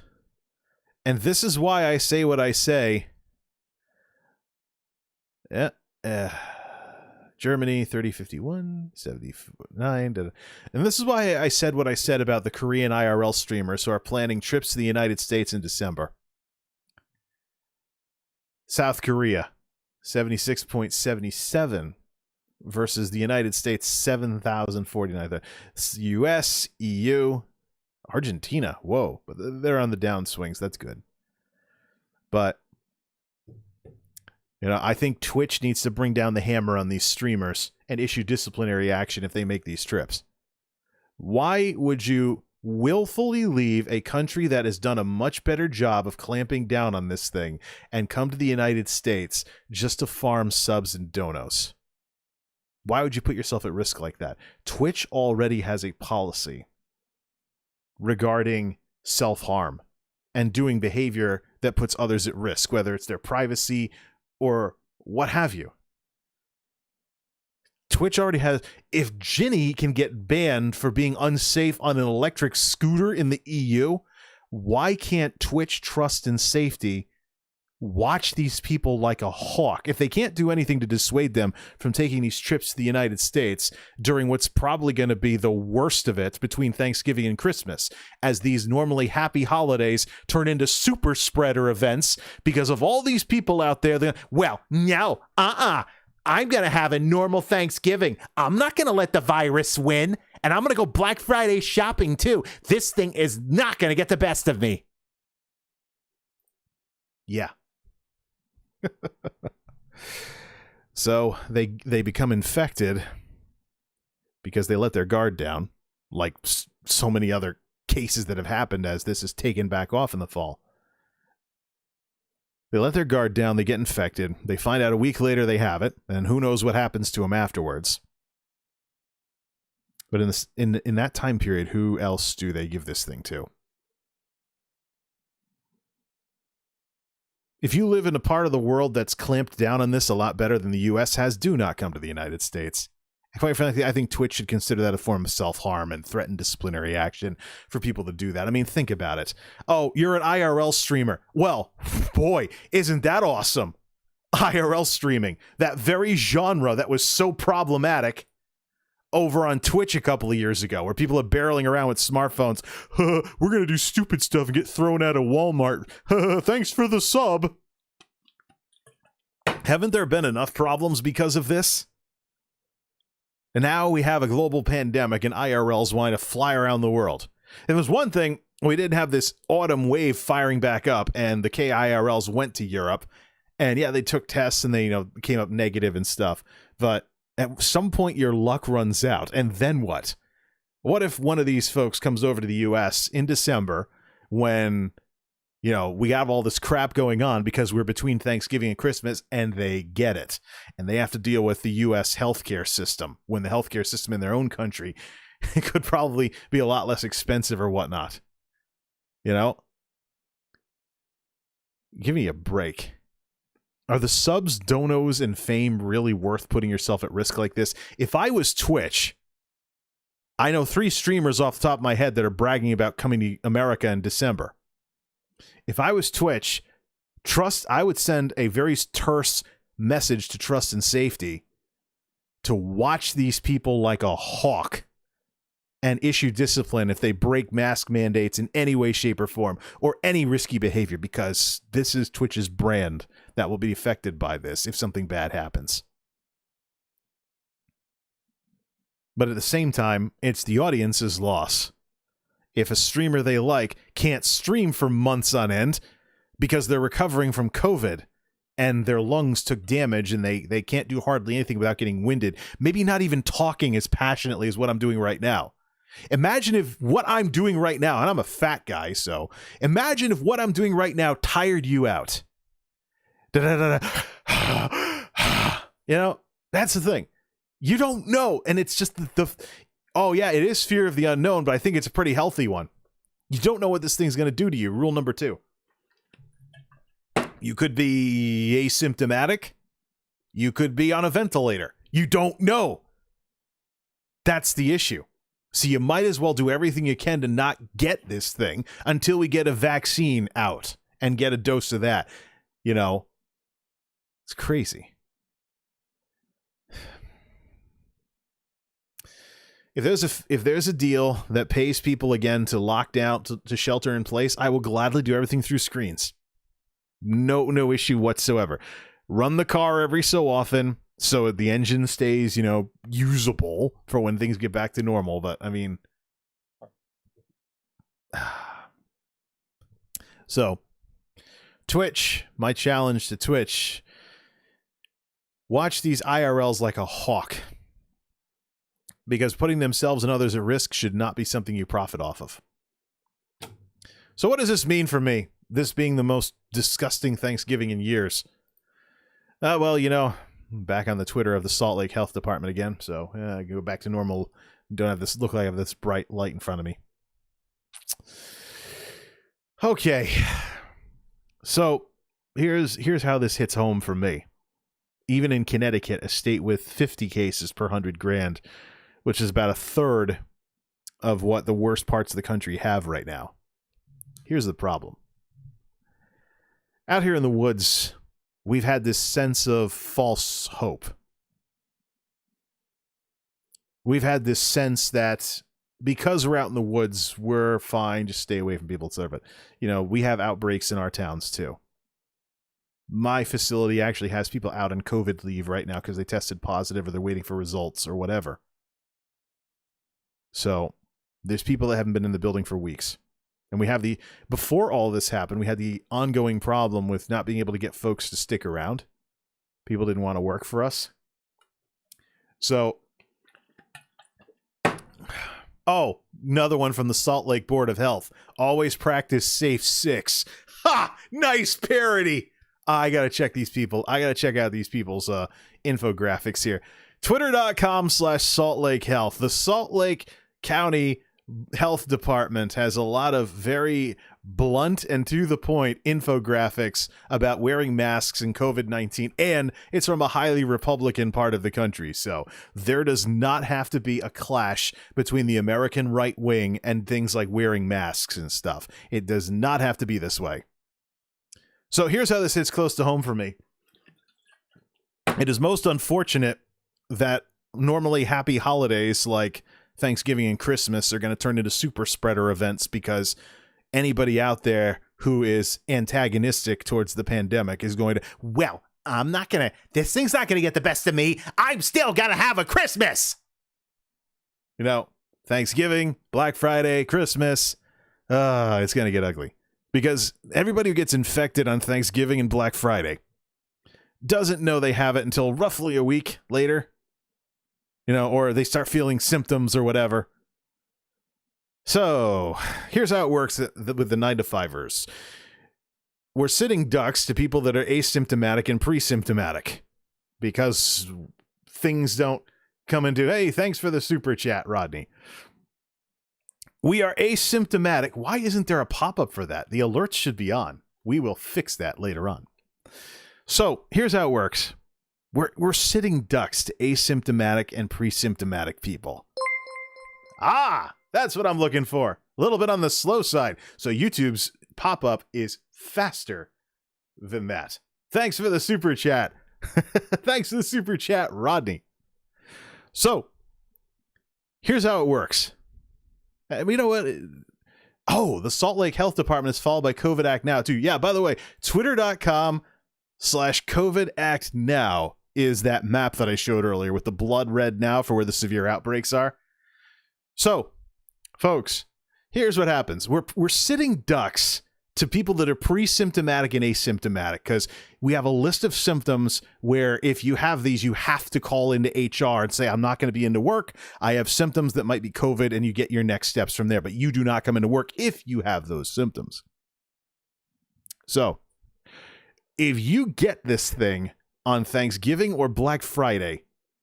A: And this is why I say what I say... Germany, 3051, 79. And this is why I said what I said about the Korean IRL streamers who are planning trips to the United States in December. South Korea, 76.77 versus the United States, 7,049. US, EU, Argentina, whoa. But they're on the downswings. That's good. But... you know, I think Twitch needs to bring down the hammer on these streamers and issue disciplinary action if they make these trips. Why would you willfully leave a country that has done a much better job of clamping down on this thing and come to the United States just to farm subs and donos? Why would you put yourself at risk like that? Twitch already has a policy regarding self-harm and doing behavior that puts others at risk, whether it's their privacy or what have you. Twitch already has... If Ginny can get banned for being unsafe on an electric scooter in the EU, why can't Twitch Trust and Safety watch these people like a hawk? If they can't do anything to dissuade them from taking these trips to the United States during what's probably going to be the worst of it between Thanksgiving and Christmas, as these normally happy holidays turn into super spreader events because of all these people out there, well, no, I'm going to have a normal Thanksgiving. I'm not going to let the virus win, and I'm going to go Black Friday shopping too. This thing is not going to get the best of me. Yeah. So they become infected because they let their guard down, like so many other cases that have happened as this is taken back off in the fall. They let their guard down, they get infected, they find out a week later they have it, and who knows what happens to them afterwards. But in that time period, who else do they give this thing to? If you live in a part of the world that's clamped down on this a lot better than the U.S. has, do not come to the United States. Quite frankly, I think Twitch should consider that a form of self-harm and threaten disciplinary action for people to do that. I mean, think about it. Oh, you're an IRL streamer. Well, boy, isn't that awesome? IRL streaming, that very genre that was so problematic over on Twitch a couple of years ago, where people are barreling around with smartphones. We're going to do stupid stuff and get thrown out of Walmart. Thanks for the sub. Haven't there been enough problems because of this? And now we have a global pandemic and IRLs wanting to fly around the world. If it was one thing, we didn't have this autumn wave firing back up and the KIRLs went to Europe. And yeah, they took tests and they, came up negative and stuff. But at some point your luck runs out. And then what? What if one of these folks comes over to the US in December when, we have all this crap going on because we're between Thanksgiving and Christmas, and they get it. And they have to deal with the U.S. healthcare system when the healthcare system in their own country could probably be a lot less expensive or whatnot. Give me a break. Are the subs, donos, and fame really worth putting yourself at risk like this? If I was Twitch, I know 3 streamers off the top of my head that are bragging about coming to America in December. If I was Twitch, I would send a very terse message to Trust and Safety to watch these people like a hawk and issue discipline if they break mask mandates in any way, shape, or form, or any risky behavior, because this is Twitch's brand that will be affected by this if something bad happens. But at the same time, it's the audience's loss. If a streamer they like can't stream for months on end because they're recovering from COVID and their lungs took damage and they can't do hardly anything without getting winded, maybe not even talking as passionately as what I'm doing right now. Imagine if what I'm doing right now, and I'm a fat guy, so imagine if what I'm doing right now tired you out. That's the thing. You don't know, and it's just oh yeah, it is fear of the unknown, but I think it's a pretty healthy one. You don't know what this thing's going to do to you. Rule number 2. You could be asymptomatic. You could be on a ventilator. You don't know. That's the issue. So you might as well do everything you can to not get this thing until we get a vaccine out and get a dose of that. It's crazy. If there's a deal that pays people again to lock down, to shelter in place, I will gladly do everything through screens. No issue whatsoever. Run the car every so often so the engine stays, usable for when things get back to normal. But I mean, so Twitch, my challenge to Twitch: watch these IRLs like a hawk. Because putting themselves and others at risk should not be something you profit off of. So what does this mean for me? This being the most disgusting Thanksgiving in years. Back on the Twitter of the Salt Lake Health Department again. So I go back to normal. Don't have this look like I have this bright light in front of me. Okay. So here's how this hits home for me. Even in Connecticut, a state with 50 cases per 100 grand, which is about a third of what the worst parts of the country have right now. Here's the problem. Out here in the woods, we've had this sense of false hope. We've had this sense that because we're out in the woods, we're fine, just stay away from people, etc. But, we have outbreaks in our towns too. My facility actually has people out on COVID leave right now because they tested positive or they're waiting for results or whatever. So there's people that haven't been in the building for weeks. And we have before all this happened, we had the ongoing problem with not being able to get folks to stick around. People didn't want to work for us. So, another one from the Salt Lake Board of Health. Always practice safe 6. Ha! Nice parody! I gotta check these people. I gotta check out these people's infographics here. Twitter.com/Salt Lake Health. The Salt Lake County health department has a lot of very blunt and to the point infographics about wearing masks and COVID-19, and it's from a highly Republican part of the country. So there does not have to be a clash between the American right wing and things like wearing masks and stuff. It does not have to be this way. So here's how this hits close to home for me. It is most unfortunate that normally happy holidays like Thanksgiving and Christmas are going to turn into super spreader events because anybody out there who is antagonistic towards the pandemic is going to, well, this thing's not going to get the best of me. I'm still going to have a Christmas. You know, Thanksgiving, Black Friday, Christmas, it's going to get ugly because everybody who gets infected on Thanksgiving and Black Friday doesn't know they have it until roughly a week later, you know, or they start feeling symptoms or whatever. So here's how it works with the 9-to-5ers. We're sitting ducks to people that are asymptomatic and pre-symptomatic because things don't come into, hey, thanks for the super chat, Rodney. We are asymptomatic. Why isn't there a pop-up for that? The alerts should be on. We will fix that later on. So here's how it works. We're sitting ducks to asymptomatic and pre-symptomatic people. That's what I'm looking for. A little bit on the slow side. So YouTube's pop-up is faster than that. Thanks for the super chat. Thanks for the super chat, Rodney. So here's how it works. You know what? Oh, the Salt Lake Health Department is followed by COVID Act Now, too. Yeah, by the way, twitter.com/COVID Act Now is that map that I showed earlier with the blood red now for where the severe outbreaks are. So, folks, here's what happens. We're sitting ducks to people that are pre-symptomatic and asymptomatic because we have a list of symptoms where if you have these, you have to call into HR and say, I'm not going to be into work. I have symptoms that might be COVID, and you get your next steps from there. But you do not come into work if you have those symptoms. So if you get this thing on Thanksgiving or Black Friday,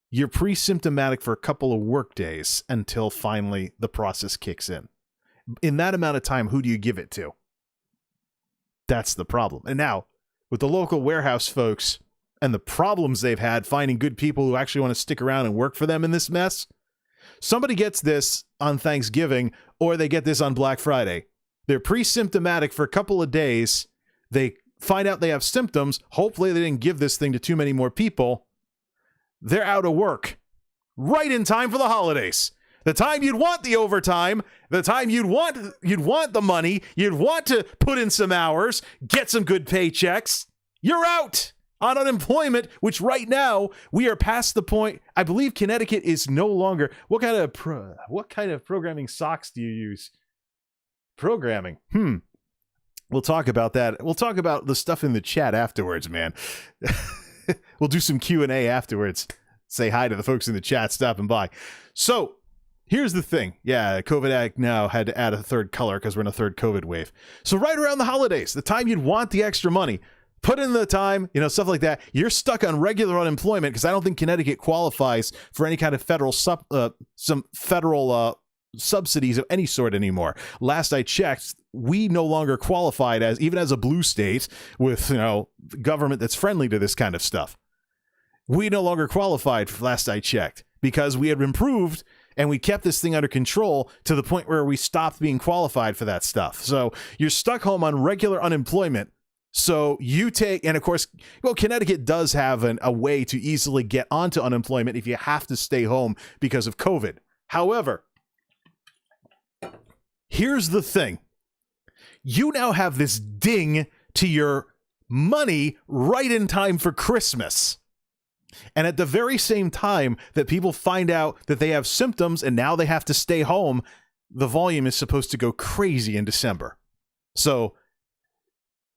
A: you're pre-symptomatic for a couple of work days until finally the process kicks in. In that amount of time, who do you give it to? That's the problem. And now, with the local warehouse folks and the problems they've had finding good people who actually want to stick around and work for them in this mess, somebody gets this on Thanksgiving or they get this on Black Friday. They're pre-symptomatic for a couple of days. They find out they have symptoms. Hopefully they didn't give this thing to too many more people. They're out of work right in time for the holidays. The time you'd want the overtime, the time you'd want the money, you'd want to put in some hours, get some good paychecks. You're out on unemployment, which right now we are past the point. I believe Connecticut is no longer. What kind of programming socks do you use? Programming. We'll talk about that. We'll talk about the stuff in the chat afterwards, man. We'll do some Q&A afterwards. Say hi to the folks in the chat stopping by. So, here's the thing. Yeah, COVID Act Now had to add a third color because we're in a third COVID wave. So right around the holidays, the time you'd want the extra money, put in the time, stuff like that. You're stuck on regular unemployment because I don't think Connecticut qualifies for any kind of federal subsidies of any sort anymore. Last I checked, we no longer qualified even as a blue state with, government that's friendly to this kind of stuff. We no longer qualified last I checked because we had improved and we kept this thing under control to the point where we stopped being qualified for that stuff. So you're stuck home on regular unemployment. So you take, and of course, Connecticut does have a way to easily get onto unemployment if you have to stay home because of COVID. However, here's the thing. You now have this ding to your money right in time for Christmas. And at the very same time that people find out that they have symptoms and now they have to stay home, the volume is supposed to go crazy in December. So,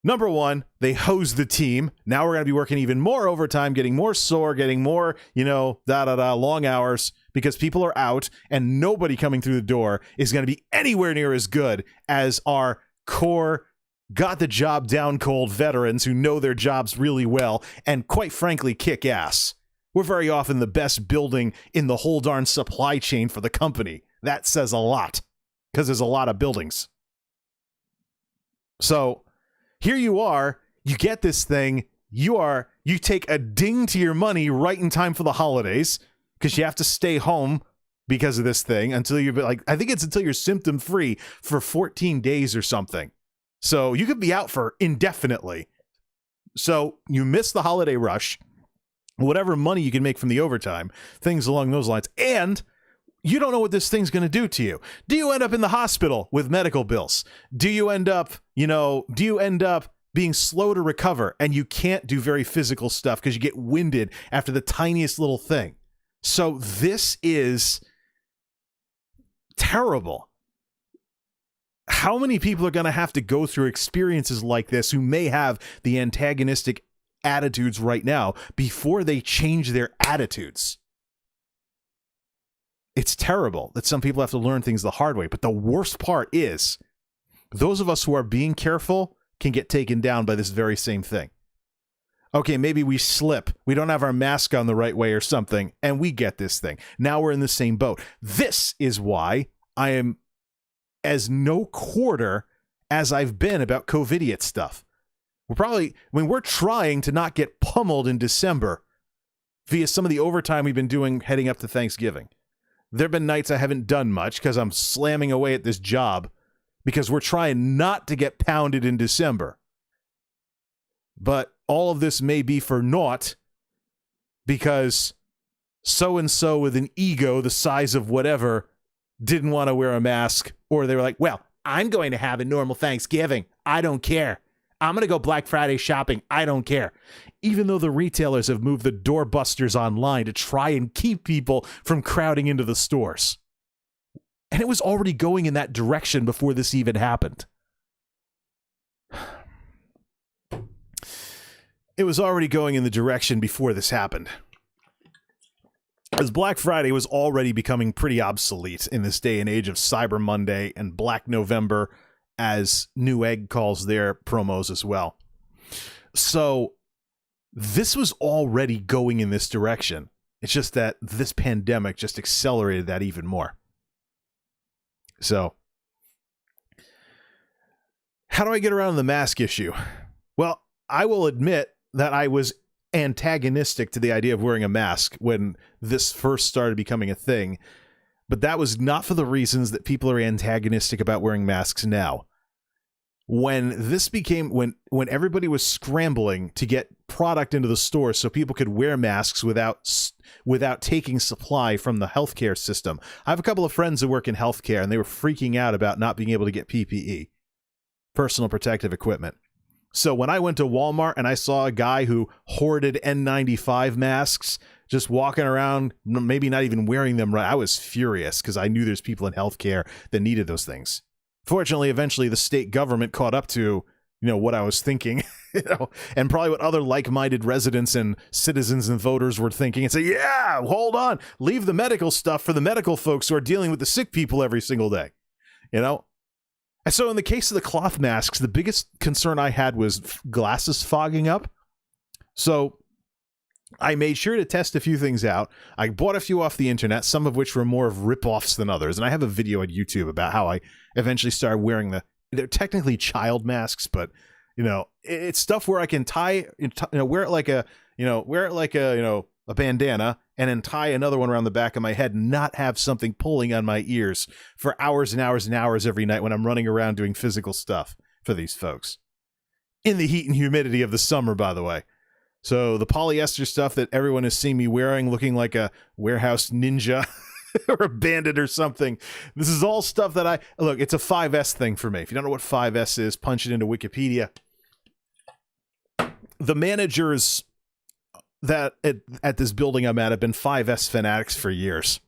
A: number one, they hose the team. Now we're going to be working even more overtime, getting more sore, getting more, long hours because people are out and nobody coming through the door is going to be anywhere near as good as our core got the job down cold veterans who know their jobs really well and quite frankly kick ass. We're very often the best building in the whole darn supply chain for the company. That says a lot. because there's a lot of buildings. So here you are, you get this thing, you take a ding to your money right in time for the holidays because you have to stay home because of this thing until you're like, I think it's until you're symptom free for 14 days or something. So you could be out for indefinitely. So you miss the holiday rush, whatever money you can make from the overtime, things along those lines. And you don't know what this thing's going to do to you. Do you end up in the hospital with medical bills? Do you end up, being slow to recover and you can't do very physical stuff because you get winded after the tiniest little thing? So this is terrible. How many people are going to have to go through experiences like this who may have the antagonistic attitudes right now before they change their attitudes? It's terrible that some people have to learn things the hard way. But the worst part is those of us who are being careful can get taken down by this very same thing. Okay, maybe we slip. We don't have our mask on the right way or something, and we get this thing. Now we're in the same boat. This is why I am as no quarter as I've been about COVIDiot stuff. We're trying to not get pummeled in December via some of the overtime we've been doing heading up to Thanksgiving. There have been nights I haven't done much because I'm slamming away at this job because we're trying not to get pounded in December. But all of this may be for naught because so-and-so with an ego the size of whatever didn't want to wear a mask, or they were like, well, I'm going to have a normal Thanksgiving. I don't care. I'm going to go Black Friday shopping. I don't care. Even though the retailers have moved the doorbusters online to try and keep people from crowding into the stores. And it was already going in that direction before this even happened. It was already going in the direction before this happened. As Black Friday was already becoming pretty obsolete in this day and age of Cyber Monday and Black November, as Newegg calls their promos as well. So this was already going in this direction. It's just that this pandemic just accelerated that even more. So how do I get around the mask issue? Well, I will admit that I was antagonistic to the idea of wearing a mask when this first started becoming a thing, but that was not for the reasons that people are antagonistic about wearing masks now. When this became, when everybody was scrambling to get product into the store so people could wear masks without taking supply from the healthcare system. I have a couple of friends who work in healthcare, and they were freaking out about not being able to get PPE, personal protective equipment. So when I went to Walmart and I saw a guy who hoarded N95 masks, just walking around, maybe not even wearing them right, I was furious because I knew there's people in healthcare that needed those things. Fortunately, eventually the state government caught up to, what I was thinking, and probably what other like-minded residents and citizens and voters were thinking, and say, yeah, hold on, leave the medical stuff for the medical folks who are dealing with the sick people every single day, And so in the case of the cloth masks, the biggest concern I had was glasses fogging up. So I made sure to test a few things out. I bought a few off the internet, some of which were more of rip-offs than others. And I have a video on YouTube about how I eventually started wearing they're technically child masks, but, it's stuff where I can wear it like a bandana and then tie another one around the back of my head and not have something pulling on my ears for hours and hours and hours every night when I'm running around doing physical stuff for these folks. In the heat and humidity of the summer, by the way. So the polyester stuff that everyone has seen me wearing, looking like a warehouse ninja or a bandit or something. This is all stuff that look, it's a 5S thing for me. If you don't know what 5S is, punch it into Wikipedia. The managers that at this building I'm at have been 5S fanatics for years.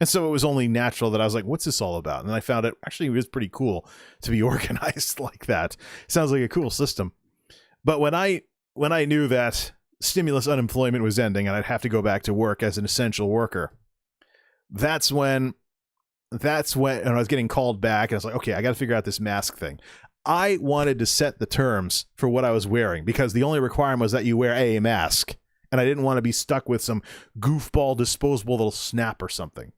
A: And so it was only natural that I was like, what's this all about? And I found it actually was pretty cool to be organized like that. Sounds like a cool system. But when I knew that stimulus unemployment was ending and I'd have to go back to work as an essential worker, that's when and I was getting called back, and I was like, okay, I got to figure out this mask thing. I wanted to set the terms for what I was wearing because the only requirement was that you wear a mask, and I didn't want to be stuck with some goofball disposable that'll snap or something.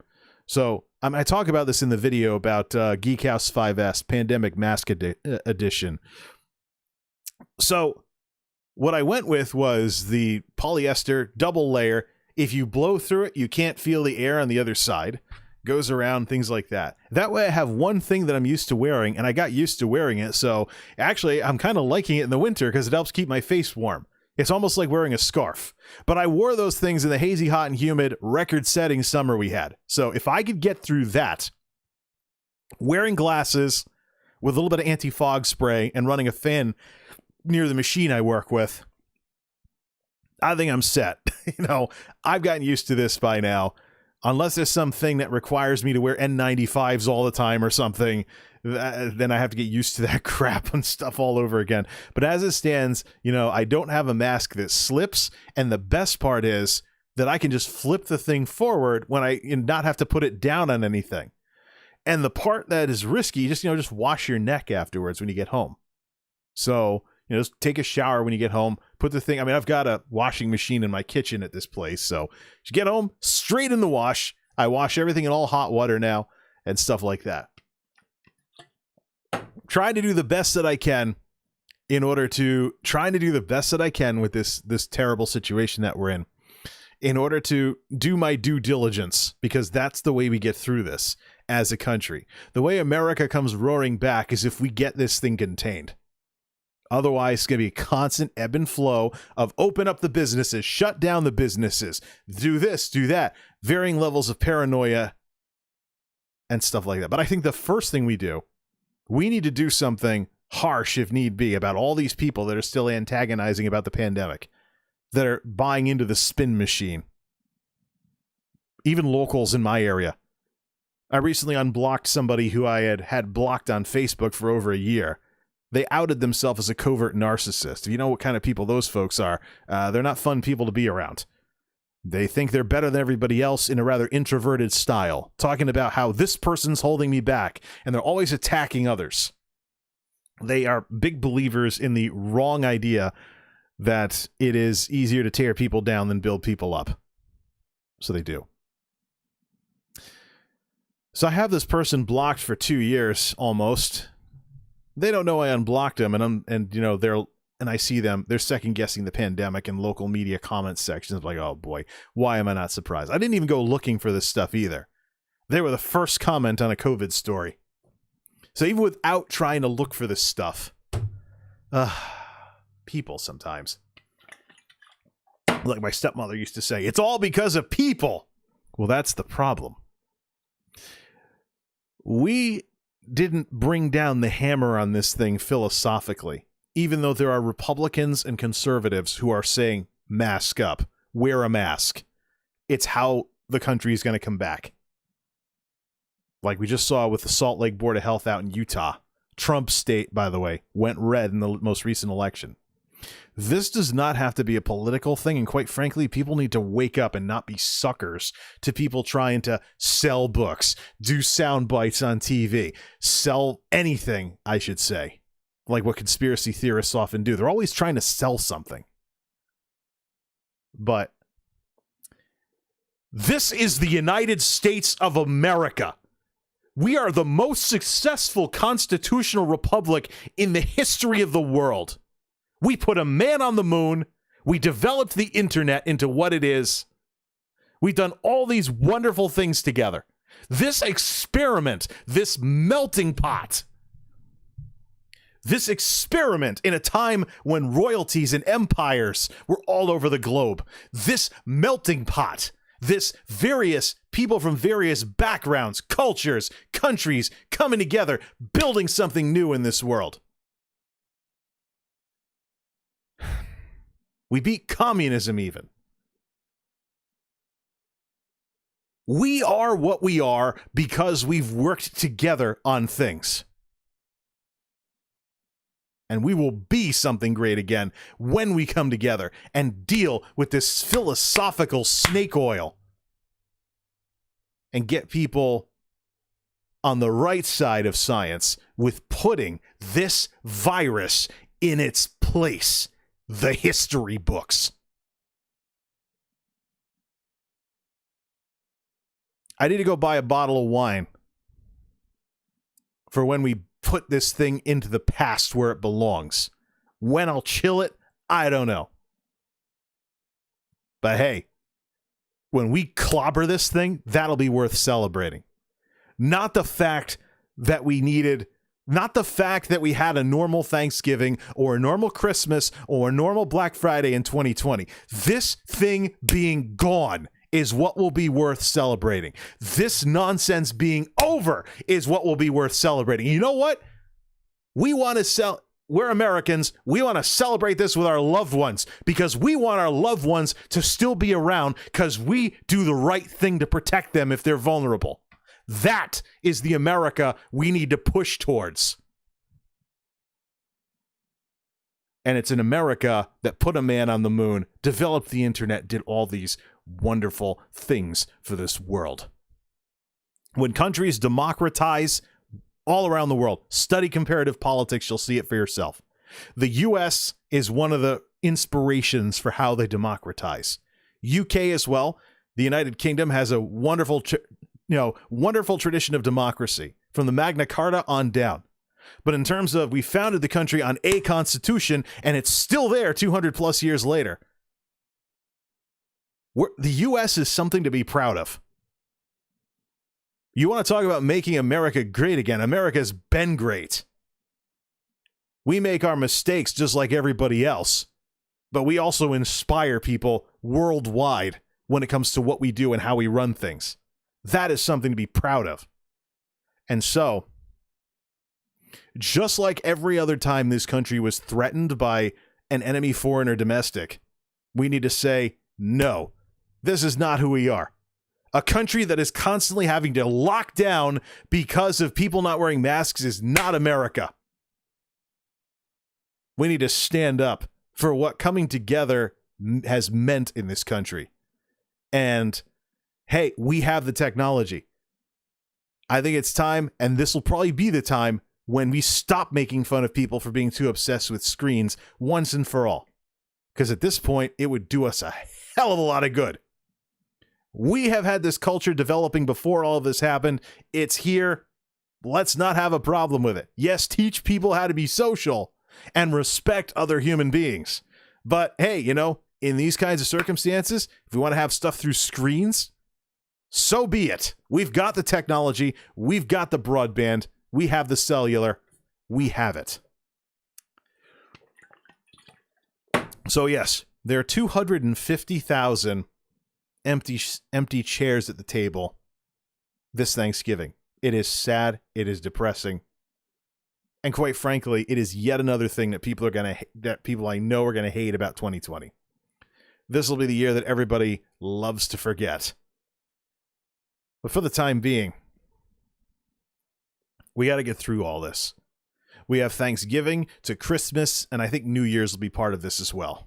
A: So I talk about this in the video about Geek House 5S Pandemic Mask Edition. So what I went with was the polyester double layer. If you blow through it, you can't feel the air on the other side. Goes around, things like that. That way I have one thing that I'm used to wearing, and I got used to wearing it. So actually, I'm kind of liking it in the winter because it helps keep my face warm. It's almost like wearing a scarf. But I wore those things in the hazy, hot, and humid, record-setting summer we had. So if I could get through that, wearing glasses with a little bit of anti-fog spray and running a fan near the machine I work with, I think I'm set. I've gotten used to this by now. Unless there's something that requires me to wear N95s all the time or something, then I have to get used to that crap and stuff all over again. But as it stands, I don't have a mask that slips. And the best part is that I can just flip the thing forward when and not have to put it down on anything. And the part that is risky, just wash your neck afterwards when you get home. So, just take a shower when you get home, put the thing, I've got a washing machine in my kitchen at this place. So you get home, straight in the wash. I wash everything in all hot water now and stuff like that. Trying to do the best that I can with this terrible situation that we're in order to do my due diligence, because that's the way we get through this as a country. The way America comes roaring back is if we get this thing contained. Otherwise, it's going to be a constant ebb and flow of open up the businesses, shut down the businesses, do this, do that, varying levels of paranoia and stuff like that. But I think the first thing we need to do something harsh if need be about all these people that are still antagonizing about the pandemic, that are buying into the spin machine. Even locals in my area. I recently unblocked somebody who I had blocked on Facebook for over a year. They outed themselves as a covert narcissist. If you know what kind of people those folks are, they're not fun people to be around. They think they're better than everybody else in a rather introverted style, talking about how this person's holding me back, and they're always attacking others. They are big believers in the wrong idea that it is easier to tear people down than build people up. So they do. So I have this person blocked for 2 years almost. They don't know I unblocked them, and I see them, they're second guessing the pandemic in local media comment sections. Like, oh boy, why am I not surprised? I didn't even go looking for this stuff either. They were the first comment on a COVID story. So even without trying to look for this stuff, people sometimes, like my stepmother used to say, it's all because of people. Well, that's the problem. We didn't bring down the hammer on this thing philosophically, even though there are Republicans and conservatives who are saying, mask up, wear a mask. It's how the country is going to come back. Like we just saw with the Salt Lake Board of Health out in Utah. Trump's state, by the way, went red in the most recent election. This does not have to be a political thing, and quite frankly, people need to wake up and not be suckers to people trying to sell books, do sound bites on TV, sell anything, I should say, like what conspiracy theorists often do. They're always trying to sell something. But this is the United States of America. We are the most successful constitutional republic in the history of the world. We put a man on the moon. We developed the internet into what it is. We've done all these wonderful things together. This experiment, this melting pot, this experiment in a time when royalties and empires were all over the globe, this melting pot, this various people from various backgrounds, cultures, countries coming together, building something new in this world. We beat communism even. We are what we are because we've worked together on things. And we will be something great again when we come together and deal with this philosophical snake oil and get people on the right side of science with putting this virus in its place. The history books. I need to go buy a bottle of wine for when we put this thing into the past where it belongs. When I'll chill it, I don't know. But hey, when we clobber this thing, that'll be worth celebrating. Not the fact that we had a normal Thanksgiving or a normal Christmas or a normal Black Friday in 2020. This thing being gone is what will be worth celebrating. This nonsense being over is what will be worth celebrating. You know what? We're Americans. We want to celebrate this with our loved ones because we want our loved ones to still be around because we do the right thing to protect them if they're vulnerable. That is the America we need to push towards. And it's an America that put a man on the moon, developed the internet, did all these wonderful things for this world. When countries democratize all around the world, study comparative politics, you'll see it for yourself. The U.S. is one of the inspirations for how they democratize. UK as well. The United Kingdom has a wonderful tradition of democracy from the Magna Carta on down. But in terms of we founded the country on a constitution and it's still there 200 plus years later. The U.S. is something to be proud of. You want to talk about making America great again? America's been great. We make our mistakes just like everybody else, but we also inspire people worldwide when it comes to what we do and how we run things. That is something to be proud of. And so, just like every other time this country was threatened by an enemy, foreign or domestic, we need to say, no, this is not who we are. A country that is constantly having to lock down because of people not wearing masks is not America. We need to stand up for what coming together has meant in this country. And hey, we have the technology. I think it's time, and this will probably be the time, when we stop making fun of people for being too obsessed with screens once and for all. Because at this point, it would do us a hell of a lot of good. We have had this culture developing before all of this happened. It's here. Let's not have a problem with it. Yes, teach people how to be social and respect other human beings. But hey, in these kinds of circumstances, if we want to have stuff through screens, so be it. We've got the technology. We've got the broadband. We have the cellular. We have it. So yes, there are 250,000 empty chairs at the table this Thanksgiving. It is sad. It is depressing. And quite frankly, it is yet another thing that people I know are going to hate about 2020. This will be the year that everybody loves to forget. But for the time being, we got to get through all this. We have Thanksgiving to Christmas, and I think New Year's will be part of this as well.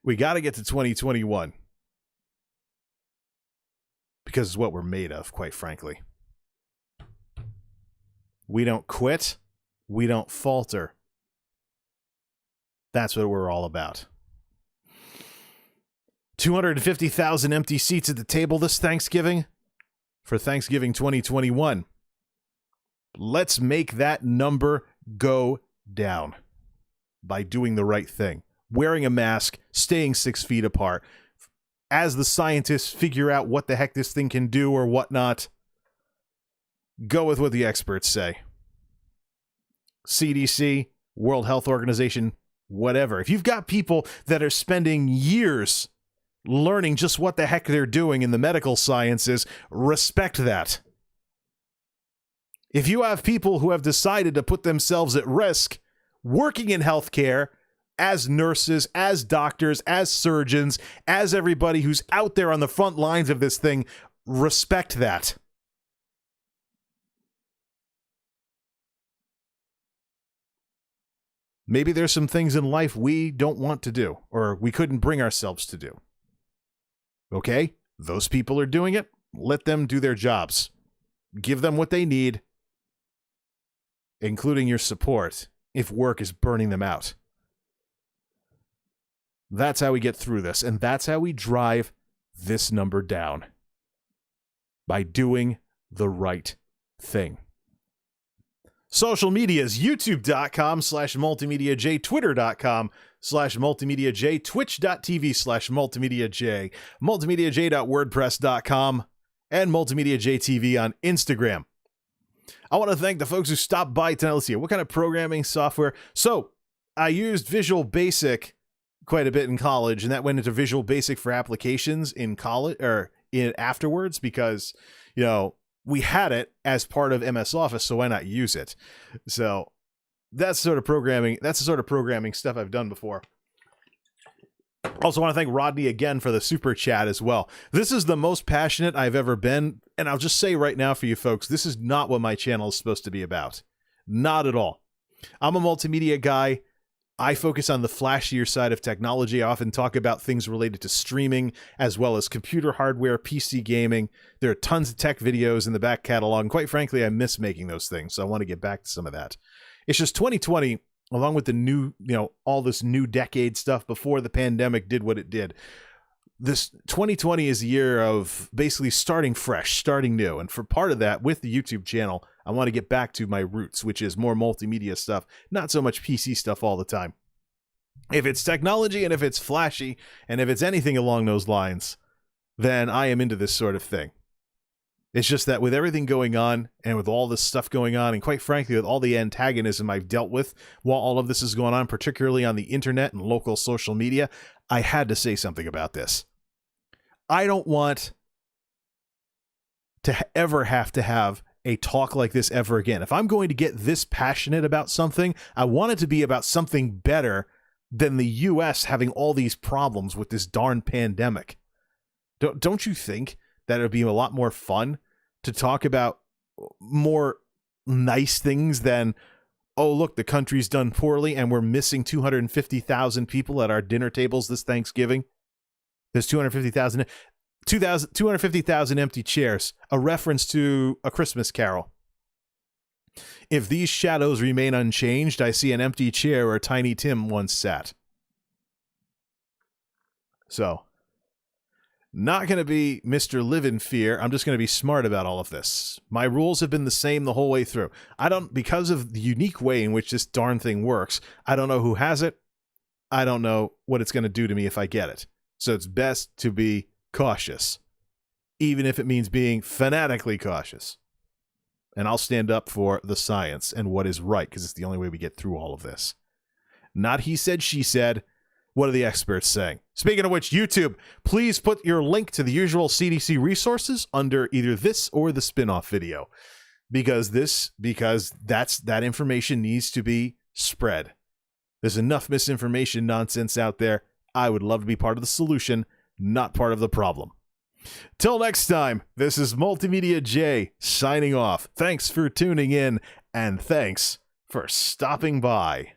A: We got to get to 2021 because it's what we're made of, quite frankly. We don't quit. We don't falter. That's what we're all about. 250,000 empty seats at the table this Thanksgiving for Thanksgiving 2021. Let's make that number go down by doing the right thing. Wearing a mask, staying 6 feet apart. As the scientists figure out what the heck this thing can do or whatnot, go with what the experts say. CDC, World Health Organization, whatever. If you've got people that are spending years learning just what the heck they're doing in the medical sciences, respect that. If you have people who have decided to put themselves at risk working in healthcare as nurses, as doctors, as surgeons, as everybody who's out there on the front lines of this thing, respect that. Maybe there's some things in life we don't want to do, or we couldn't bring ourselves to do. Okay? Those people are doing it. Let them do their jobs. Give them what they need, including your support, if work is burning them out. That's how we get through this, and that's how we drive this number down by doing the right thing. Social medias, youtube.com/MultimediaJay, twitter.com/MultimediaJay, twitch.tv/MultimediaJay, multimediajay.wordpress.com, and MultimediaJay TV on Instagram. I want to thank the folks who stopped by tonight. Let's see, what kind of programming software? So, I used Visual Basic quite a bit in college, and that went into Visual Basic for applications in college, or in afterwards, because, you know, we had it as part of MS Office, so why not use it? So that's the sort of programming stuff I've done before. Also want to thank Rodney again for the super chat as well. This is the most passionate I've ever been, and I'll just say right now for you folks, this is not what my channel is supposed to be about. Not at all. I'm a multimedia guy. I focus on the flashier side of technology. I often talk about things related to streaming, as well as computer hardware, PC gaming. There are tons of tech videos in the back catalog, and quite frankly, I miss making those things, so I want to get back to some of that. It's just 2020, along with the new, all this new decade stuff before the pandemic did what it did. This 2020 is a year of basically starting fresh, starting new, and for part of that, with the YouTube channel, I want to get back to my roots, which is more multimedia stuff, not so much PC stuff all the time. If it's technology and if it's flashy and if it's anything along those lines, then I am into this sort of thing. It's just that with everything going on and with all this stuff going on, and quite frankly, with all the antagonism I've dealt with while all of this is going on, particularly on the internet and local social media, I had to say something about this. I don't want to ever have to have a talk like this ever again. If I'm going to get this passionate about something, I want it to be about something better than the US having all these problems with this darn pandemic. Don't you think that it would be a lot more fun to talk about more nice things than, oh, look, the country's done poorly and we're missing 250,000 people at our dinner tables this Thanksgiving? There's 250,000 empty chairs, a reference to A Christmas Carol. If these shadows remain unchanged, I see an empty chair where Tiny Tim once sat. So, not going to be Mr. Live in Fear. I'm just going to be smart about all of this. My rules have been the same the whole way through. Because of the unique way in which this darn thing works, I don't know who has it. I don't know what it's going to do to me if I get it. So it's best to be cautious, even if it means being fanatically cautious. And I'll stand up for the science and what is right, because it's the only way we get through all of this. Not he said, she said. What are the experts saying? Speaking of which, YouTube, please put your link to the usual CDC resources under either this or the spin-off video, because that information needs to be spread. There's enough misinformation nonsense out there. I would love to be part of the solution, not part of the problem. Till next time, this is MultimediaJay signing off. Thanks for tuning in, and thanks for stopping by.